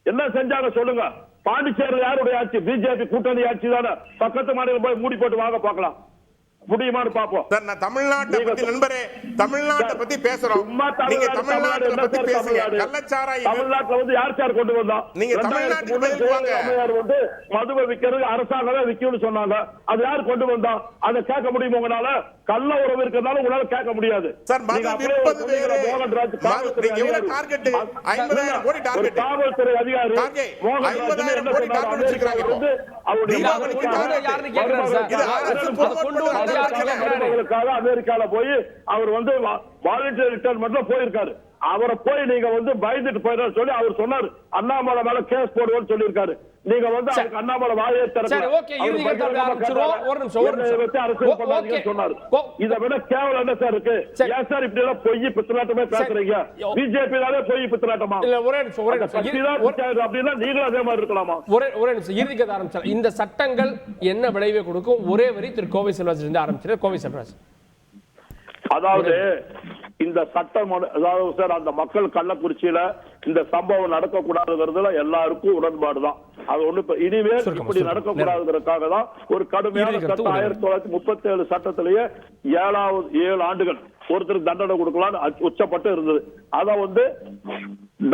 என்ன செஞ்சாங்க சொல்லுங்க. பாண்டிச்சேரியில் யாருடைய ஆட்சி? பிஜேபி கூட்டணி ஆட்சி தானே. பக்கத்து மாநிலம் போய் மூடி போட்டு வாங்க பார்க்கலாம், முடியுமான்னு பாப்போம். சார் நான் தமிழ்நாட்டை பத்தி நண்பரே, தமிழ்நாட்டை பத்தி பேசுறோம். நீங்க தமிழ்நாட்டை பத்தி பேசுங்க. கள்ளச்சாராயம் தமிழ்நாட்டுல வந்து யார் சார் கொண்டு வந்தா? நீங்க தமிழ்நாட்டுக்கு வந்து மதுவை விக்கிறது அரசாங்கமே விக்கும்னு சொன்னாங்க. அது யார் கொண்டு வந்தா? அதை கேட்க முடியும் உங்களால? கள்ள உறவு இருக்கிறதால உங்களால கேட்க முடியாது சார். மது விற்பது வேற. நீங்க எவ்வளவு டார்கெட்? 50000 கோடி டார்கெட். காவல்துறை அதிகாரி 50000 கோடி டார்கெட் வச்சிருக்காங்க. இப்போ அவருடைய யாருன்னு கேக்குறாரு சார். இது அரசு கொண்டு வந்து அமெரிக்கால போய் அவர் வந்து வாலண்டரி ரிட்டையர்மெண்ட்ல போயிருக்காரு. அவரை போய் நீங்க வந்து பயந்துட்டு போயிட சொல்லி அவர் சொன்னார், அண்ணாமலை மேல கேஸ் போடுவோம்னு சொல்லியிருக்காரு. நீங்க வந்து அண்ணாமலை வாயை திறக்கல. சொன்னார். இதை விட கேவலம் என்ன சார் இருக்கு? ஏன் சார் இப்படி எல்லாம் பொய் பித்தலாட்டமே பேசுறீங்க? பிஜேபி பொய் பித்தலாட்டமா? அப்படின்னா நீங்களும் அதே மாதிரி இருக்கலாமா? ஒரே நிமிஷம் இறுதிக்கு ஆரம்பிச்சார். இந்த சட்டங்கள் என்ன விளைவை கொடுக்கும்? ஒரே வரி திரு கோவை செல்வராஜ் இருந்து ஆரம்பிச்சார். கோவை செல்வராஜ், அதாவது இந்த சட்டம், அதாவது சார் அந்த மக்கள் கள்ளக்குறிச்சியில இந்த சம்பவம் நடக்கக்கூடாதுங்கிறதுல எல்லாருக்கும் உடன்பாடுதான். அது ஒண்ணு இனிமேல் இப்படி நடக்கக்கூடாதுங்கிறதுக்காக தான் ஒரு கடுமையான சட்டம் 1937 சட்டத்திலேயே 7 ஆண்டுகள் ஒருத்தருக்கு தண்டனை கொடுக்கலாம் உச்சப்பட்டு இருந்தது. அத வந்து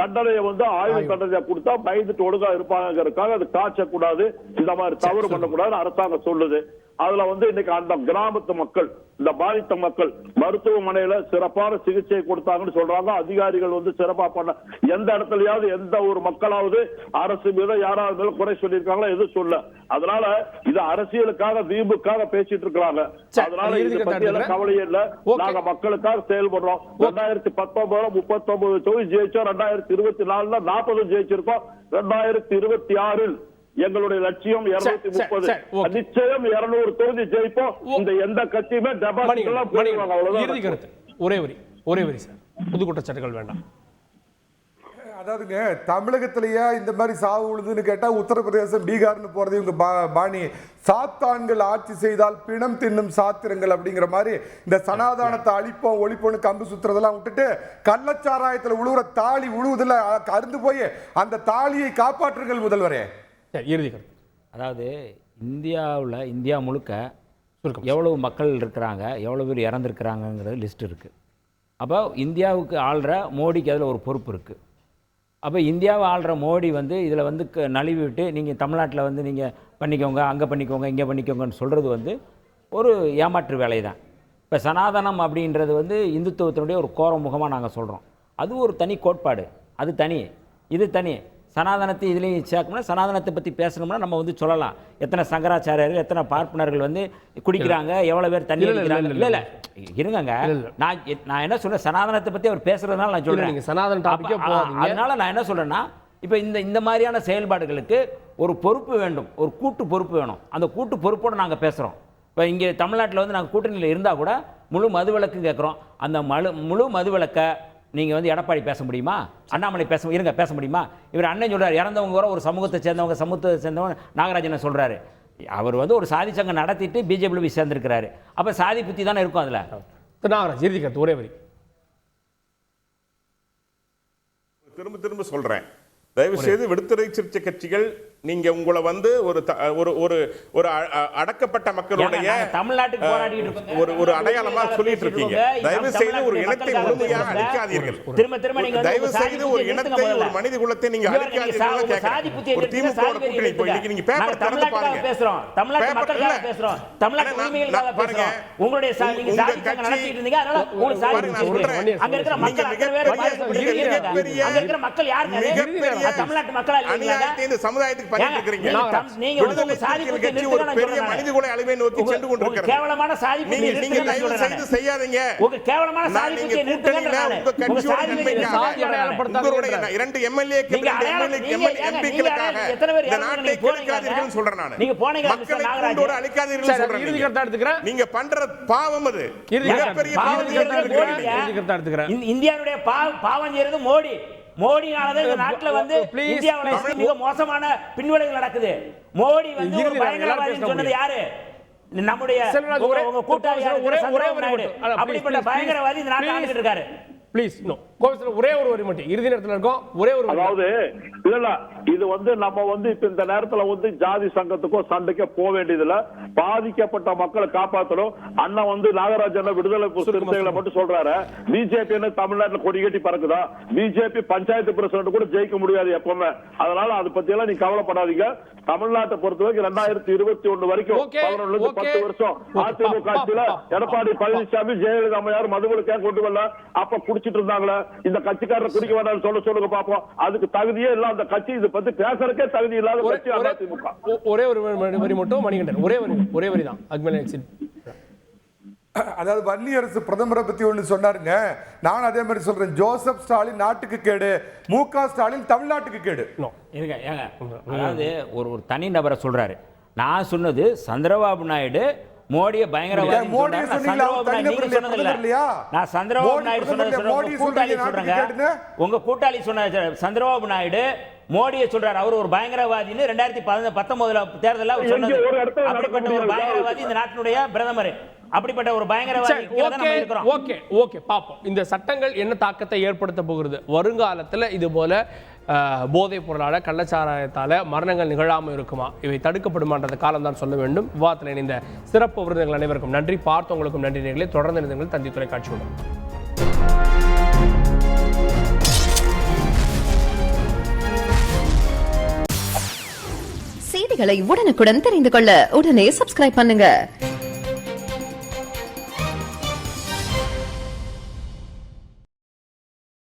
தண்டனையை வந்து ஆயுள் தண்டனையை கொடுத்தா பயந்துட்டு ஒழுங்கா இருப்பாங்கிறதுக்காக அது காய்ச்சக்கூடாது, இந்த மாதிரி தவறு பண்ணக்கூடாது அரசாங்கம் சொல்லுது. அதுல வந்து இன்னைக்கு அந்த கிராமத்து மக்கள், இந்த பாதித்த மக்கள் மருத்துவமனையில சிறப்பான சிகிச்சை கொடுத்தாங்கன்னு சொல்றாங்க. அதிகாரிகள் வந்து சிறப்பா பண்ண, எந்த இடத்துலயாவது எந்த ஒரு மக்களாவது அரசு மீது யாராவது மேல குறை சொல்லியிருக்காங்களா? எதுவும் சொல்ல. அதனால இது அரசியலுக்காக வீம்புக்காக பேசிட்டு இருக்காங்க. அதனால இது பத்தி கவலையே இல்ல. நாங்க மக்களுக்காக செயல்படுறோம். 2019 39 தொகுதி ஜெயிச்சோம், 2024 40 ஜெயிச்சிருக்கோம். 2026 எங்களுடைய லட்சியம் 230. நிச்சயம் 200 தொகுதி ஜெயிப்போம். இந்த எந்த கட்சியுமே டெபாசிட் எல்லாம் போடுவாங்க. அவ்வளவுதான். ஒரே வரி சார், புது குற்றச்சாட்டுகள் வேண்டாம். அதாவதுங்க, தமிழகத்திலேயே இந்த மாதிரி சாவு உழுதுன்னு கேட்டா உத்தரப்பிரதேசம், பீகார்னு போறது இவங்க பாணி. சாத்தான்கள் ஆட்சி செய்தால் பிணம் தின்னும் சாத்திரங்கள் அப்படிங்கிற மாதிரி இந்த சனாதானத்தை அழிப்போம் ஒழிப்போன்னு கம்பு சுத்துறதெல்லாம் விட்டுட்டு கள்ளச்சாராயத்தில் உழுவுற தாலி உழுவுதுல அருந்து போய் அந்த தாலியை காப்பாற்றுங்கள் முதல்வரே. அதாவது இந்தியா முழுக்க எவ்வளவு மக்கள் இருக்கிறாங்க, எவ்வளோ பேர் இறந்துருக்கிறாங்கங்கிறது லிஸ்ட் இருக்குது. அப்போ இந்தியாவுக்கு ஆள்ற மோடிக்கு அதில் ஒரு பொறுப்பு இருக்குது. அப்போ இந்தியாவை ஆள்ற மோடி வந்து இதில் வந்து நழுவி விட்டு நீங்கள் தமிழ்நாட்டில் வந்து நீங்கள் பண்ணிக்கோங்க, அங்கே பண்ணிக்கோங்க, இங்கே பண்ணிக்கோங்கன்னு சொல்கிறது வந்து ஒரு ஏமாற்று வேலை தான். இப்போ சனாதனம் அப்படின்றது வந்து இந்துத்துவத்தினுடைய ஒரு கோர முகமாக நாங்கள் சொல்கிறோம். அது ஒரு தனி கோட்பாடு, அது தனி, இது தனி. சனாதனத்தை இதுலேயும் சேர்க்கணும்னா சனாதனத்தை பற்றி பேசணும்னா நம்ம வந்து சொல்லலாம். எத்தனை சங்கராச்சாரியர்கள், எத்தனை பார்ப்பனர்கள் வந்து குடிக்கிறாங்க, எவ்வளோ பேர் தண்ணி அடிக்கிறாங்க. இல்லை இருங்கங்க, நான் என்ன சொல்கிறேன், சனாதனத்தை பற்றி அவர் பேசுகிறதுனால நான் சொல்கிறேன். சனாதன டாபிக்கே போகாதீங்க. அதனால நான் என்ன சொல்கிறேன்னா, இப்போ இந்த மாதிரியான செயல்பாடுகளுக்கு ஒரு பொறுப்பு வேண்டும், ஒரு கூட்டு பொறுப்பு வேணும். அந்த கூட்டு பொறுப்போடு நாங்கள் பேசுகிறோம். இப்போ இங்கே தமிழ்நாட்டில் வந்து நாங்கள் கூட்டணியில் இருந்தால் கூட முழு மதுவிலக்கு கேட்குறோம். அந்த முழு மதுவிலக்கை நீங்கள் வந்து எடப்பாடி பேச முடியுமா, அண்ணாமலை பேச முடியுமா? இவர் அண்ணன் சொல்கிறார், இறந்தவங்க கூட ஒரு சமூகத்தை சேர்ந்தவங்க நாகராஜனை சொல்கிறாரு. அவர் வந்து ஒரு சாதி சங்கம் நடத்திட்டு பிஜேபியில் போய் சேர்ந்துருக்கிறாரு. அப்போ சாதி புத்தி தானே இருக்கும் அதில். நாகராஜ் இறுதி கருத்து ஒரே வரி. திரும்ப சொல்றேன், தயவு செய்து விடுதலை சிறுத்தை கட்சிகள் நீங்க உங்களை வந்து ஒரு அடக்கப்பட்ட மக்களுடைய தமிழ்நாட்டுக்கு போராடிட்டு ஒரு அடையாளமா சொல்லிட்டு இருக்கீங்க. தயவு செய்து ஒரு இனத்தை முழுமையாக அழிக்காதீர்கள். திரும்ப நீங்க தயவு செய்து ஒரு இனத்தை, ஒரு மனித குலத்தை நீங்க அழிக்காதீர்கள். ஒரு திமுக கூட்டணி போய் நீங்க பேப்பர் திறந்து பாருங்க. பேசுறோம், தமிழ்நாட்டு மக்களுக்காக பேசுறோம், தமிழ்நாட்டு உரிமைகளுக்காக பேசுறோம். உங்களுடைய நீங்க சாதி சங்கம் நடத்திட்டு இருந்தீங்க, அதனால உங்களுக்கு சாதி அங்க இருக்கிற மக்கள் அங்க இருக்கிற மக்கள் யாருங்க? தமிழ்நாட்டு மக்கள் இல்லையா? இந்த சமுதாயத்துக்கு நீங்க ஒரு சாதி புத்தி நிறுத்துங்க. பெரிய மனித குல அழிவை நோக்கி சென்று கொண்டிருக்கிறது. கேவலமான சாதி புத்தி நீங்க தயவு செய்து செய்யாதீங்க. உங்க கேவலமான சாதி புத்தி நிறுத்துங்க. உங்க கட்சியோட நன்மைக்காக உங்களுடைய 2 எம்எல்ஏக்கள் எம்பிக்களுக்காக இந்த நாட்டை கெடுக்காதீர்கள் சொல்றேன் நான். நீங்க போனீங்க மக்களோட அழிக்காதீர்கள் சொல்றேன். இறுதி கருத்து எடுத்துக்கிறேன். நீங்க பண்ற பாவம் அது. மிகப்பெரிய பாவம். இந்தியாவுடைய பாவம் செய்யறது மோடி. மோடினால இந்த நாட்டுல வந்து இந்தியாவுல மிக மோசமான பின்விளைவுகள் நடக்குது. மோடி வந்து ஒரு பயங்கரவாதின்னு சொன்னது யாரு? நம்முடைய கூட்டாளி அப்படிப்பட்ட பயங்கரவாதி இந்த நாட்டை ஆண்டுட்டு இருக்காரு. ப்ளீஸ் ஒரே ஒரு வரி மட்டும் இறுதி நேரத்தில் இருக்கும். ஒரே ஒரு அதாவது இல்ல இது வந்து நம்ம வந்து இப்ப இந்த நேரத்துல வந்து ஜாதி சங்கத்துக்கோ சண்டைக்கோ போக வேண்டியதுல பாதிக்கப்பட்ட மக்களை காப்பாற்றணும். அண்ணன் வந்து நாகராஜன் விடுதலை சிறுத்தைகளை மட்டும் சொல்றாரு. பிஜேபி தமிழ்நாட்டில் கொடி கட்டி பறக்குதா? பிஜேபி பஞ்சாயத்து பிரசிடண்ட் கூட ஜெயிக்க முடியாது எப்பவுமே. அதனால அதை பத்தி எல்லாம் நீ கவலைப்படாதீங்க. தமிழ்நாட்டை பொறுத்தவரைக்கும் 2021 வரைக்கும் 11 வருஷம் அதிமுக ஆட்சியில எடப்பாடி பழனிசாமி, ஜெயலலிதா அம்மையார் மதுவிலக்கே கொண்டு வரல. அப்ப குடிச்சிட்டு இருந்தாங்களா? இந்த கட்சிக்காரர் குடிக்க வேண்டாம் சொல்லுங்க பாப்போம். அதுக்கு தகுதியே இல்ல அந்த கட்சி. இதை பத்தி பேசுறதுக்கே தகுதி இல்லாத கட்சி அதிமுக. ஒரே ஒரு வரி மட்டும் மணிகண்டன், ஒரே வரி தான். அதாவது வன்னியரசு பிரதமரை பத்தி ஒண்ணு சொன்னாருங்க. நான் அதே மாதிரி சொல்றேன். ஜோசப் ஸ்டாலின் நாட்டுக்கு கேடு, மு.க. ஸ்டாலின் தமிழ்நாட்டுக்கு கேடு. அதாவது ஒரு தனி நபரை சொல்றாரு. நான் சொன்னது சந்திரபாபு நாயுடு மோடியை பயங்கரவாதி. உங்க கூட்டாளி சொன்ன சந்திரபாபு நாயுடு மோடியை சொல்றாரு அவர் ஒரு பயங்கரவாதின்னு 2019 தேர்தலில் சொன்னது. அப்படிப்பட்ட ஒரு பயங்கரவாதி இந்த நாட்டினுடைய பிரதமர். அப்படிப்பட்ட ஒரு பயங்கரவாதி. ஓகே பாப்போம் இந்த சட்டங்கள் என்ன தாக்கத்தை ஏற்படுத்த போகிறது. வருங்காலத்தில் இது போல போதைப் பொருளால, கள்ளச்சாராயத்தால மரணங்கள் நிகழாமல் இருக்குமா, இவை தடுக்கப்படுமான்ற காலம் தான் சொல்ல வேண்டும். விவாதத்தில் இணைந்த சிறப்பு விருந்தினர்கள் அனைவருக்கும் நன்றி. பார்த்தவங்களுக்கும் நன்றி. நேயர்களே, தொடர்ந்து இணைந்தீர்கள் தந்தி தொலைக்காட்சியுடன். செய்திகளை உடனுக்குடன் தெரிந்து கொள்ள உடனே சப்ஸ்கிரைப் பண்ணுங்க.